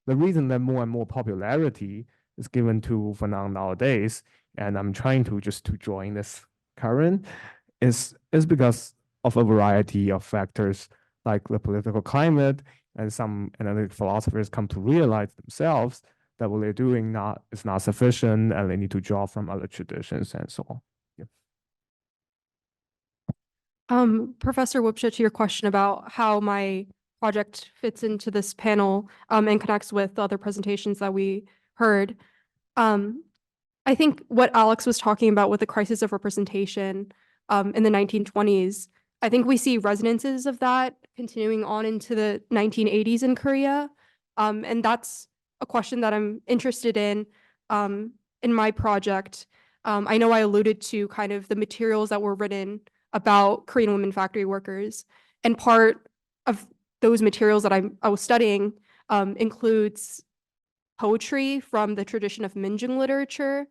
the reason that more and more popularity is given to Fanon nowadays, and I'm trying to join this current, is because of a variety of factors like the political climate, and some analytic philosophers come to realize themselves that what they're doing is not sufficient, and they need to draw from other traditions and so on. Professor Woubshet, to your question about how my project fits into this panel and connects with the other presentations that we heard. I think what Alex was talking about with the crisis of representation in the 1920s, I think we see resonances of that continuing on into the 1980s in Korea. And that's a question that I'm interested in my project. I know I alluded to kind of the materials that were written about Korean women factory workers. And part of those materials that I was studying includes poetry from the tradition of Minjung literature,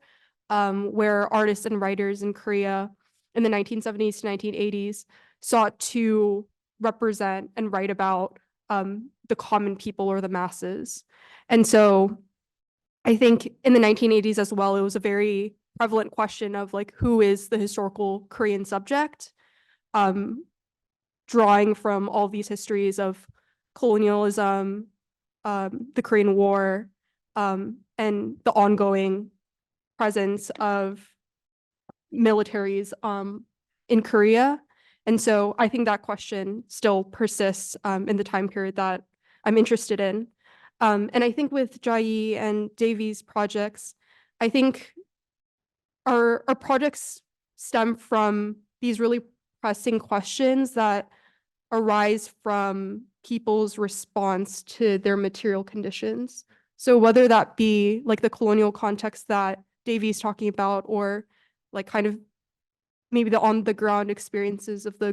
where artists and writers in Korea in the 1970s to 1980s sought to represent and write about the common people or the masses. And so I think in the 1980s as well, it was a very prevalent question of like, who is the historical Korean subject? Drawing from all these histories of colonialism, the Korean War, and the ongoing presence of militaries in Korea. And so I think that question still persists in the time period that I'm interested in. And I think with Jiayi and Davie's projects, I think our projects stem from these really pressing questions that arise from people's response to their material conditions. So whether that be like the colonial context that Davie's talking about, or like kind of maybe the on the ground experiences of the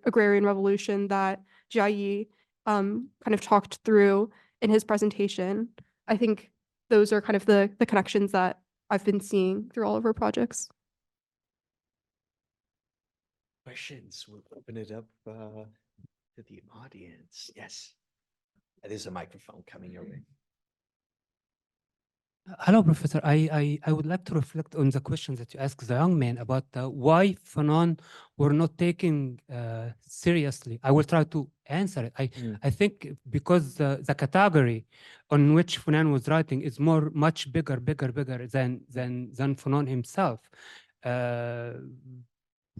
agrarian revolution that Jiayi kind of talked through in his presentation. I think those are kind of the connections that I've been seeing through all of our projects. Questions? We'll open it up to the audience. Yes. There's a microphone coming your way. Hello, Professor. I would like to reflect on the question that you asked the young man about why Fanon were not taken seriously. I will try to answer it. I think because the category on which Fanon was writing is much bigger than Fanon himself.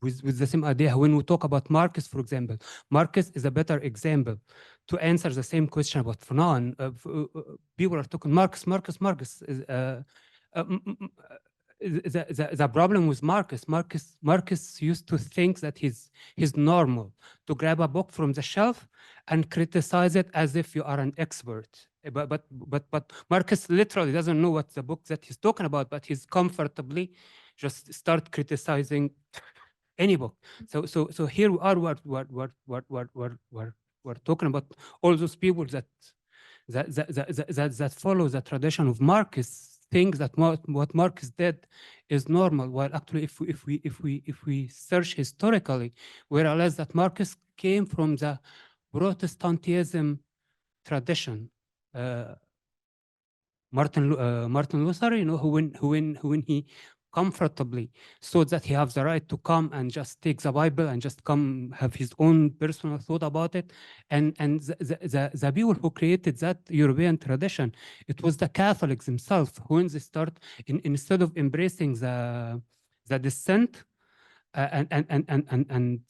With the same idea, when we talk about Marcus, for example, Marcus is a better example to answer the same question about Fanon. People are talking Marcus. The problem with Marcus used to think that he's normal to grab a book from the shelf and criticize it as if you are an expert. But Marcus literally doesn't know what the book that he's talking about, but he's comfortably just start criticizing any book. So here we are. We're talking about all those people that follow the tradition of Marcus, think that what Marcus did is normal. While actually, if we search historically, we realize that Marcus came from the Protestantism tradition. Martin Luther, you know, who when he comfortably so that he has the right to come and just take the Bible and just come have his own personal thought about it. And the people who created that European tradition, it was the Catholics themselves who, when they start, instead of embracing the dissent and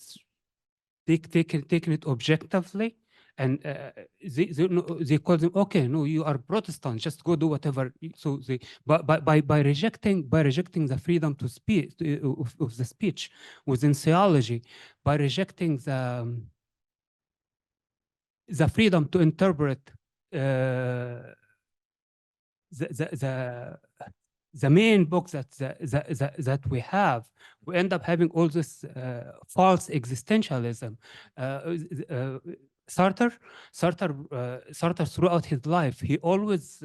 taking it objectively, and they call them, okay, no, you are Protestant, just go do whatever. So they, by rejecting the freedom to speak of the speech within theology, by rejecting the freedom to interpret the main book that we have, we end up having all this false existentialism. Sartre throughout his life, he always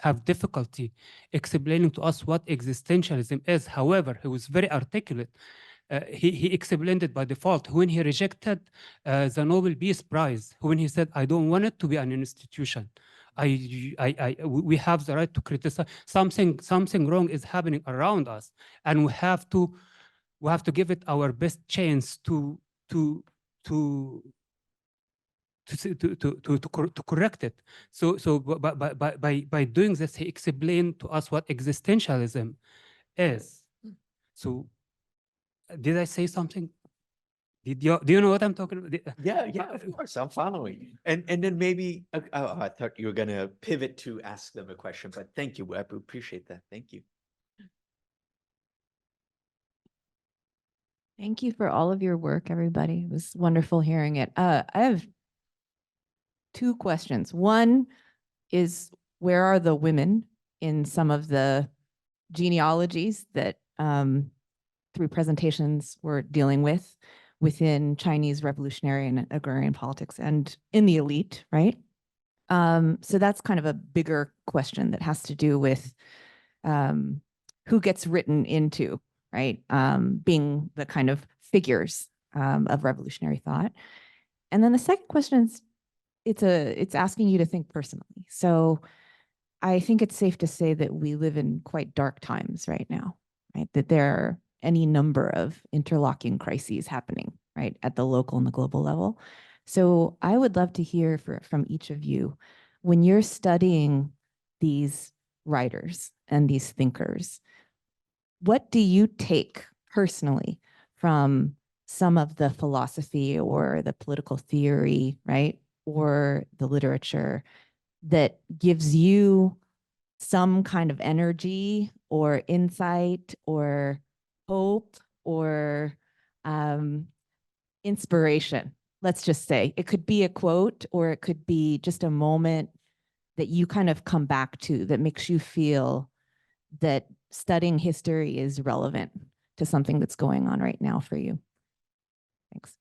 have difficulty explaining to us what existentialism is. However, he was very articulate. He explained it by default when he rejected the Nobel Peace Prize, when he said, I don't want it to be an institution. We have the right to criticize something wrong is happening around us, and we have to give it our best chance to correct it. So by doing this, he explained to us what existentialism is. So did I say something? Do you know what I'm talking about? Yeah, of course, I'm following. And then maybe, I thought you were going to pivot to ask them a question, but thank you, I appreciate that. Thank you. Thank you for all of your work, everybody. It was wonderful hearing it. I have two questions. One is, where are the women in some of the genealogies that through presentations we're dealing with within Chinese revolutionary and agrarian politics and in the elite, right? So that's kind of a bigger question that has to do with who gets written into, right? Being the kind of figures of revolutionary thought. And then the second question is, it's asking you to think personally. So I think it's safe to say that we live in quite dark times right now, right? That there are any number of interlocking crises happening, right, at the local and the global level. So I would love to hear from each of you, when you're studying these writers and these thinkers, what do you take personally from some of the philosophy or the political theory, right, or the literature that gives you some kind of energy or insight or hope or inspiration? Let's just say it could be a quote, or it could be just a moment that you kind of come back to that makes you feel that studying history is relevant to something that's going on right now for you. Thanks.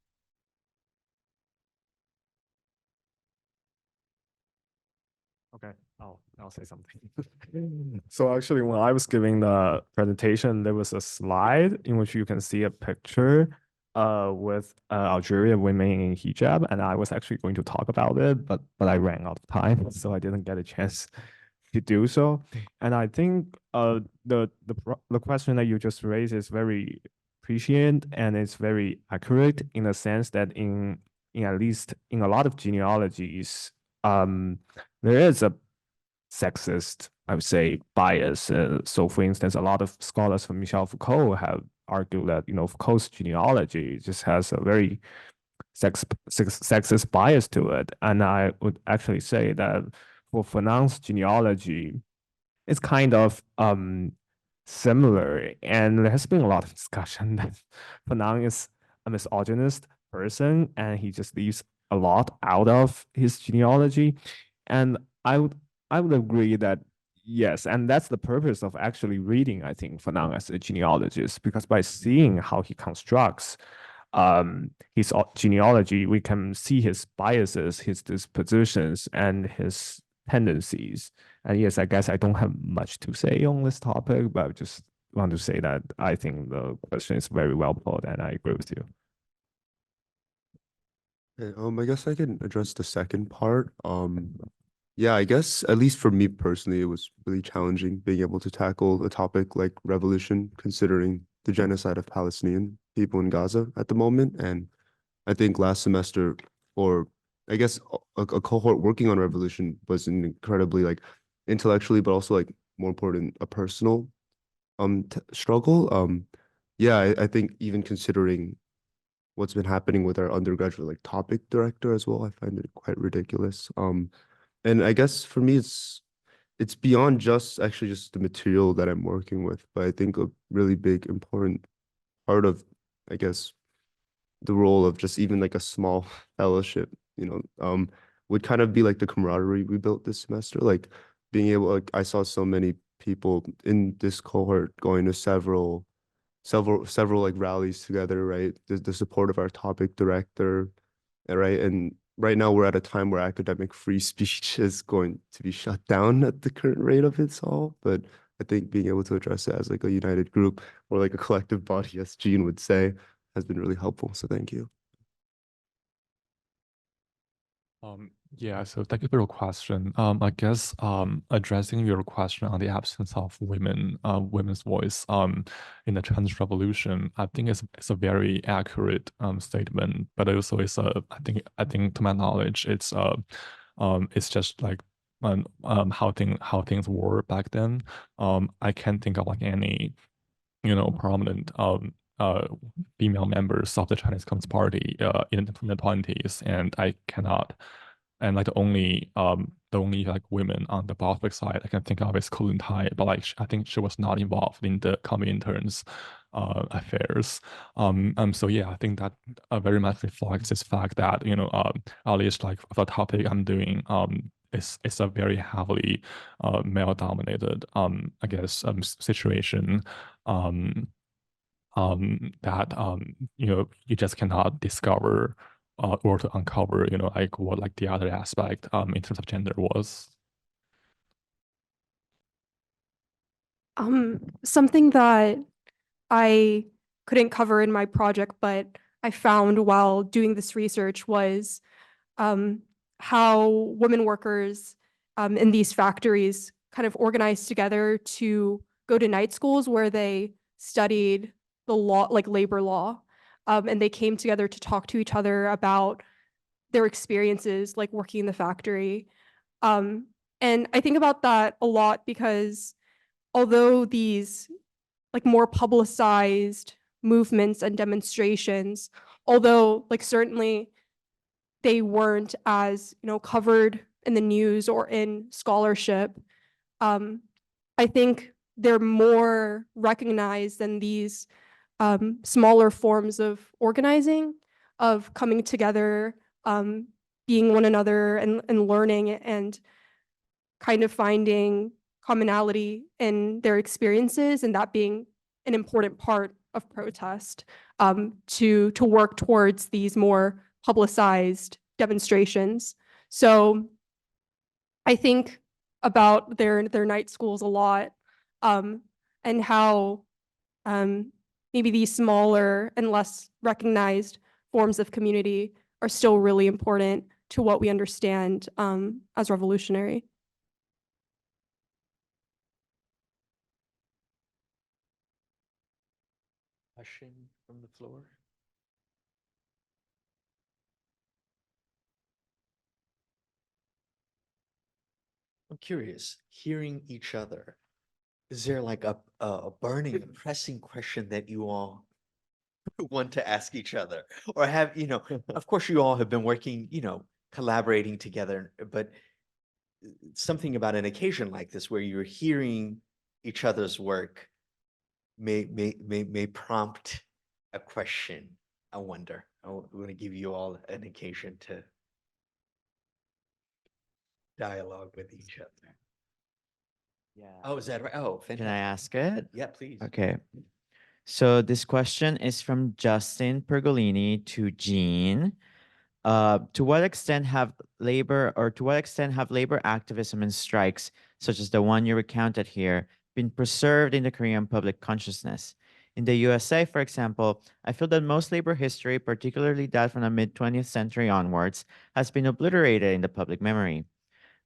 Okay. Oh. I'll say something. So actually, when I was giving the presentation, there was a slide in which you can see a picture with Algerian women in hijab, and I was actually going to talk about it, but I ran out of time, so I didn't get a chance to do so. And I think the question that you just raised is very prescient, and it's very accurate in the sense that in at least in a lot of genealogies, there is a sexist, I would say, bias. So, for instance, a lot of scholars from Michel Foucault have argued that Foucault's genealogy just has a very sexist bias to it, and I would actually say that for Fanon's genealogy, it's kind of similar, and there has been a lot of discussion that Fanon is a misogynist person, and he just leaves a lot out of his genealogy, and I would agree that yes, and that's the purpose of actually reading, I think, Fanon as a genealogist, because by seeing how he constructs his genealogy, we can see his biases, his dispositions, and his tendencies. And yes, I guess I don't have much to say on this topic, but I just want to say that I think the question is very well put, and I agree with you. Okay, I guess I can address the second part. Yeah, I guess at least for me personally, it was really challenging being able to tackle a topic like revolution, considering the genocide of Palestinian people in Gaza at the moment. And I think last semester, or I guess a cohort working on revolution was an incredibly like intellectually, but also like more important, a personal struggle. Yeah, I think even considering what's been happening with our undergraduate like topic director as well, I find it quite ridiculous. And I guess for me, it's beyond just actually just the material that I'm working with, but I think a really big important part of, I guess, the role of just even like a small fellowship, would kind of be like the camaraderie we built this semester, like being able, like I saw so many people in this cohort going to several like rallies together, right? The support of our topic director, right? And right now we're at a time where academic free speech is going to be shut down at the current rate of its all. But I think being able to address it as like a united group or like a collective body, as Jean would say, has been really helpful. So thank you. Yeah, so thank you for your question. I guess addressing your question on the absence of women's voice in the trans revolution, I think it's a very accurate statement, but also it's I think to my knowledge it's just like how things were back then. I can't think of like any prominent female members of the Chinese Communist Party in the 20s, and I cannot. And like the only like women on the Bolshevik side I can think of is Colin Tai, but like I think she was not involved in the Comintern's affairs. So yeah, I think that very much reflects this fact that at least like the topic I'm doing it's a very heavily male dominated I guess situation that you just cannot discover or to uncover like what like the other aspect in terms of gender was. Something that I couldn't cover in my project, but I found while doing this research was how women workers in these factories kind of organized together to go to night schools where they studied the law, like labor law, and they came together to talk to each other about their experiences like working in the factory. And I think about that a lot because although these like more publicized movements and demonstrations, although like certainly they weren't as covered in the news or in scholarship, I think they're more recognized than these smaller forms of organizing, of coming together, being one another and learning and kind of finding commonality in their experiences, and that being an important part of protest, to work towards these more publicized demonstrations. So I think about their night schools a lot, and how maybe these smaller and less recognized forms of community are still really important to what we understand as revolutionary. Question from the floor? I'm curious, hearing each other, is there like a burning, a pressing question that you all want to ask each other? Or have, of course you all have been working, collaborating together, but something about an occasion like this where you're hearing each other's work may prompt a question. I wonder. I'm going to give you all an occasion to dialogue with each other. Yeah. Oh, is that right? Oh, Can fantastic. I ask it? Yeah, please. Okay. So this question is from Justin Pergolini to Jean. To what extent have labor activism and strikes, such as the one you recounted here, been preserved in the Korean public consciousness? In the USA, for example, I feel that most labor history, particularly that from the mid-20th century onwards, has been obliterated in the public memory.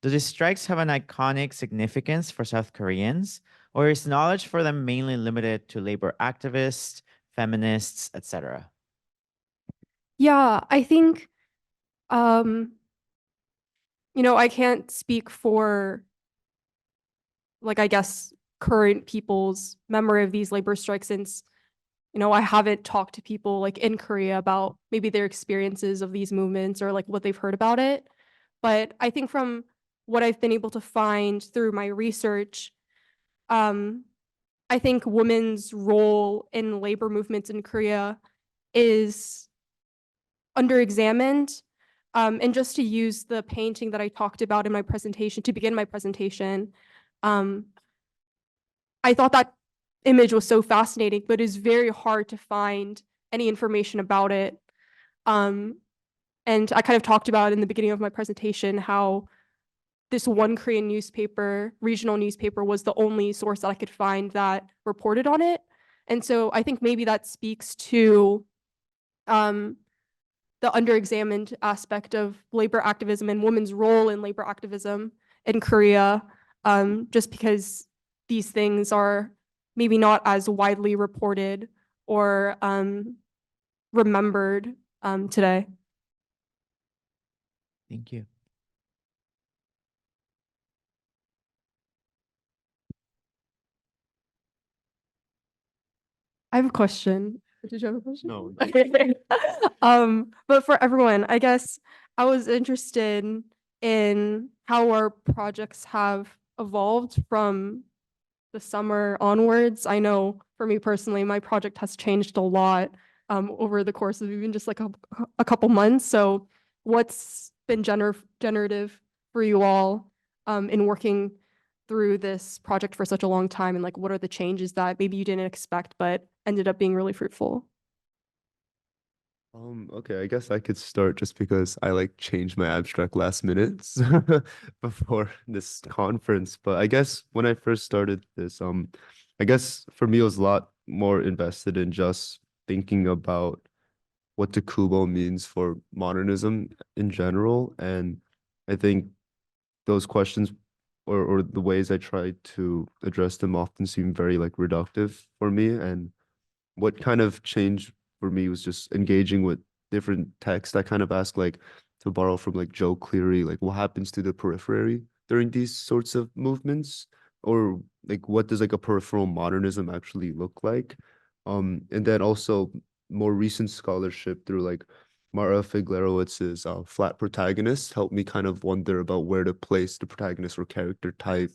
Do these strikes have an iconic significance for South Koreans, or is knowledge for them mainly limited to labor activists, feminists, etc.? Yeah, I think, I can't speak for, like, I guess, current people's memory of these labor strikes since, I haven't talked to people like in Korea about maybe their experiences of these movements or like what they've heard about it. But I think from what I've been able to find through my research, I think women's role in labor movements in Korea is underexamined. And just to use the painting that I talked about in my presentation, to begin my presentation, I thought that image was so fascinating, but it's very hard to find any information about it. And I kind of talked about in the beginning of my presentation how this one Korean newspaper, regional newspaper, was the only source that I could find that reported on it. And so I think maybe that speaks to the underexamined aspect of labor activism and women's role in labor activism in Korea, just because these things are maybe not as widely reported or remembered today. Thank you. I have a question. Did you have a question? No. Okay. But for everyone, I guess I was interested in how our projects have evolved from the summer onwards. I know for me personally, my project has changed a lot over the course of even just like a couple months. So what's been generative for you all in working through this project for such a long time, and like what are the changes that maybe you didn't expect but ended up being really fruitful? Okay, I guess I could start just because I like changed my abstract last minute before this conference. But I guess when I first started this, I guess for me it was a lot more invested in just thinking about what the Kubo means for modernism in general. And I think those questions or the ways I tried to address them often seem very like reductive for me. And what kind of changed for me was just engaging with different texts. I kind of ask like, to borrow from like Joe Cleary, like what happens to the periphery during these sorts of movements? Or like what does like a peripheral modernism actually look like? And then also more recent scholarship through like Mara Figlerowicz's Flat Protagonists helped me kind of wonder about where to place the protagonist or character type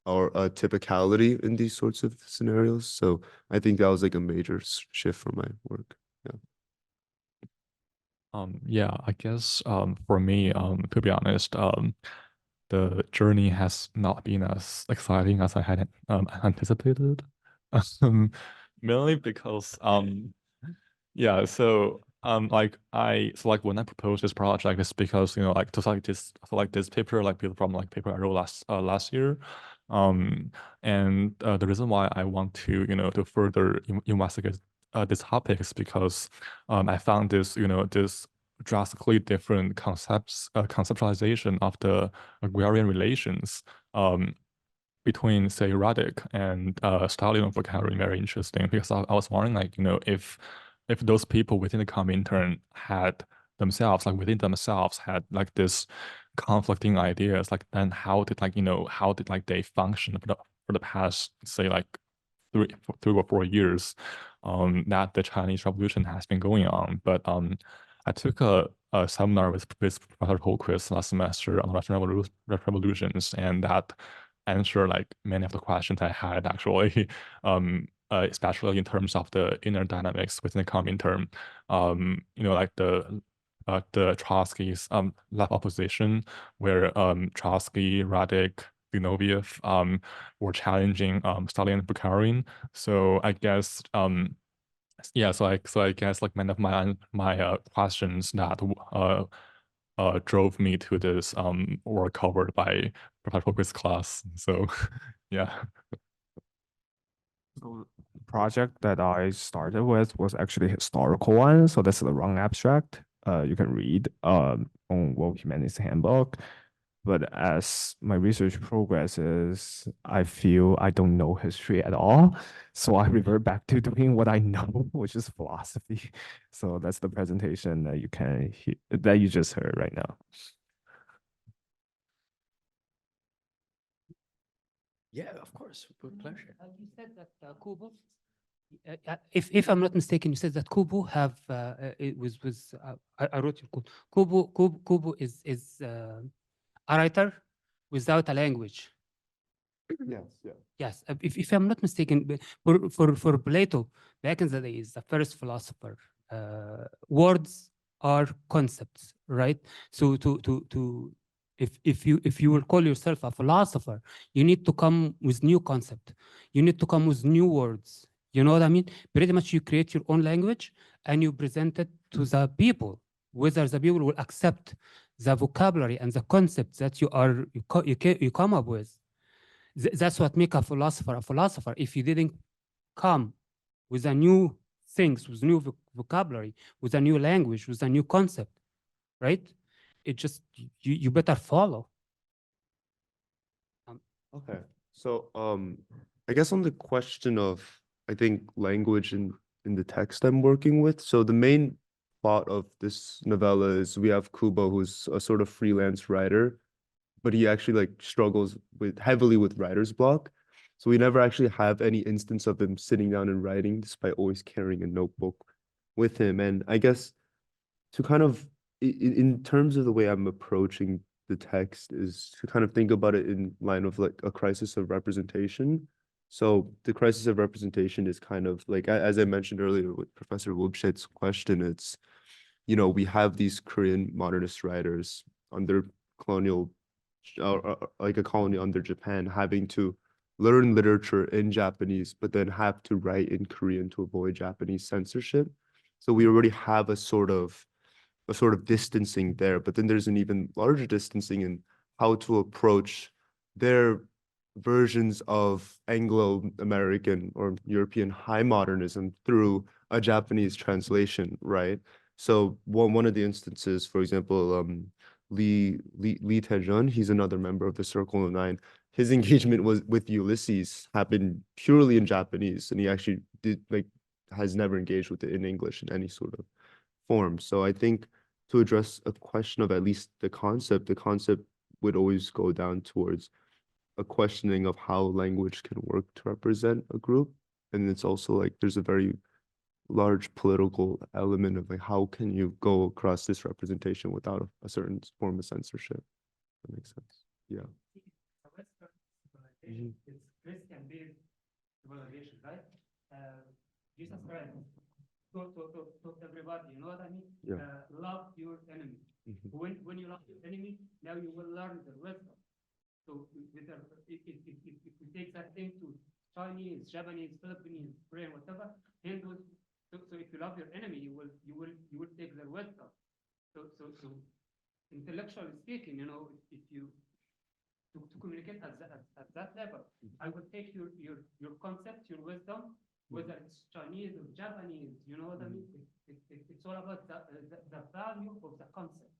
or a typicality in these sorts of scenarios. So I think that was like a major shift for my work. Yeah. Yeah, I guess for me, to be honest, the journey has not been as exciting as I had anticipated. Mainly because yeah, so like when I proposed this project, it's because like this paper built from paper I wrote last year, and the reason why I want to to further investigate this topic is because I found this drastically different conceptualization of the agrarian relations between, say, Radic and Stalin vocabulary very interesting, because I was wondering, if those people within the Comintern had themselves, within themselves, had this conflicting ideas, then how did they function for the past, say, 3 or 4 years that the Chinese Revolution has been going on. But I took a seminar with Professor Holquist last semester on Russian revolutions, and that answered many of the questions I had actually, especially in terms of the inner dynamics within the Comintern. The Trotsky's left opposition, where Trotsky, Radic, Zinoviev were challenging Stalin and Bukharin. So I guess yeah, so I guess many of my questions that drove me to this were covered by Professor Focus class. So yeah. So the project that I started with was actually a historical one. So that's the wrong abstract. You can read on Wolf Humanities Handbook. But as my research progresses, I feel I don't know history at all. So I revert back to doing what I know, which is philosophy. So that's the presentation that you can hear, that you just heard right now. Yeah, of course, with pleasure. You said that Kubo, if I'm not mistaken, you said that Kubo have it was I wrote your code. Kubo is a writer without a language. Yes, yeah. Yes, if I'm not mistaken, for Plato, back in the days, the first philosopher, words are concepts, right? So if you will call yourself a philosopher, you need to come with new concept. You need to come with new words. You know what I mean? Pretty much you create your own language and you present it to the people, whether the people will accept the vocabulary and the concepts that you come up with. That's what make a philosopher a philosopher. If you didn't come with a new things, with new vocabulary, with a new language, with a new concept, right? It just you better follow. Okay. So I guess on the question of, I think, language in the text I'm working with. So the main plot of this novella is we have Kubo, who's a sort of freelance writer, but he actually struggles heavily with writer's block. So we never actually have any instance of him sitting down and writing, despite always carrying a notebook with him. And I guess to kind of, in terms of the way I'm approaching the text, is to kind of think about it in line of a crisis of representation. So the crisis of representation is kind of as I mentioned earlier with Professor Woubshet's question, it's, we have these Korean modernist writers under colonial, like a colony under Japan, having to learn literature in Japanese, but then have to write in Korean to avoid Japanese censorship. So we already have a sort of distancing there, but then there's an even larger distancing in how to approach their versions of Anglo-American or European high modernism through a Japanese translation, right? So one of the instances, for example, Li Taejun, he's another member of the Circle of Nine. His engagement was with Ulysses happened purely in Japanese, and he actually has never engaged with it in English in any sort of form. So I think to address a question of at least the concept would always go down towards a questioning of how language can work to represent a group. And it's also there's a very large political element of how can you go across this representation without a certain form of censorship. That makes sense. Yeah. It's Christian-based civilization, right? Jesus Christ told everybody, you know what I mean? Yeah. Love your enemy. When you love your enemy, now you will learn the wisdom. So if we take that thing to Chinese, Japanese, Philippines, Korean, whatever, Hindus, So if you love your enemy, you will take their wisdom. So intellectually speaking, you know, if you to communicate at that level, I would take your concept, your wisdom, whether it's Chinese or Japanese, you know what I mean? It's all about the value of the concept.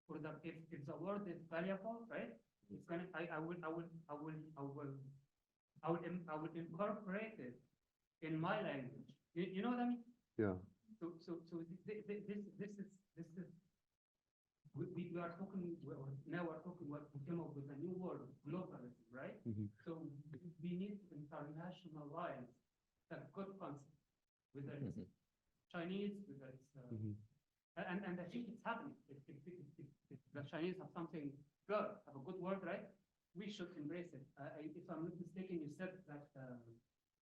Or if the word is valuable, right? It's gonna I will incorporate it in my language. You know what I mean? Yeah. So this is we are talking now we're talking what we came up with a new word, globalism, right? So we need to internationalize the good concept, whether it's Chinese, whether it's and I think it's happening. If the Chinese have something good, have a good word, right? We should embrace it. If I'm not mistaken, you said that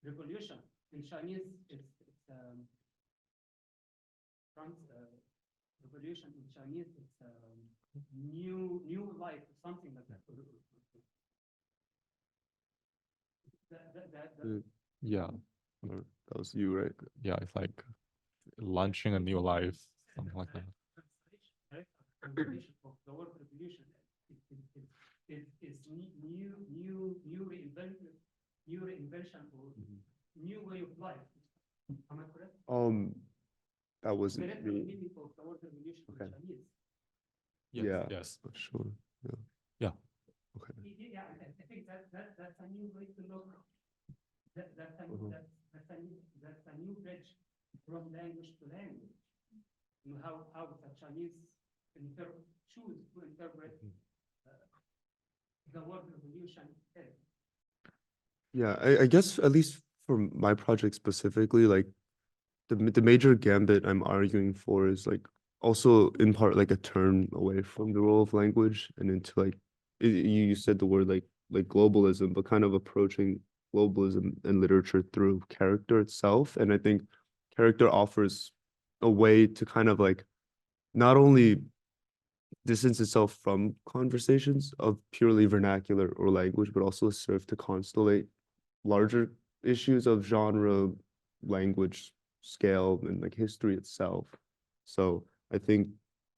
revolution in Chinese it's revolution in Chinese, it's new life, something like that. Yeah, That was you, right? yeah, it's like launching a new life, something like that. Right? Revolution of the word revolution. It's new reinvention or new way of life. Am I correct? That wasn't Direct me. meaning of the word revolution in Okay. Chinese. Yes, Yeah. yes. Sure. Yeah. Yeah. Okay. Yeah, I think that's a new way to look. That's a new bridge from language to language. You know, how the Chinese choose to interpret the word revolution is. Yeah, I guess at least for my project specifically, like the major gambit I'm arguing for is like also in part like a turn away from the role of language and into like you said the word like globalism, but kind of approaching globalism and literature through character itself. And I think character offers a way to kind of like not only distance itself from conversations of purely vernacular or language, but also serve to constellate larger issues of genre, language, scale, and like history itself. So I think,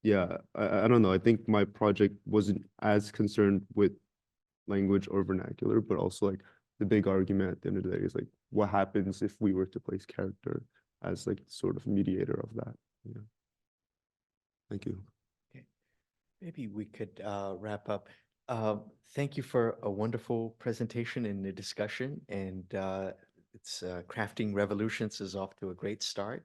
yeah, I don't know. I think my project wasn't as concerned with language or vernacular, but also like the big argument at the end of the day is like what happens if we were to place character as like sort of mediator of that. Yeah. Thank you. Maybe we could wrap up. Thank you for a wonderful presentation and the discussion. And it's Crafting Revolutions is off to a great start.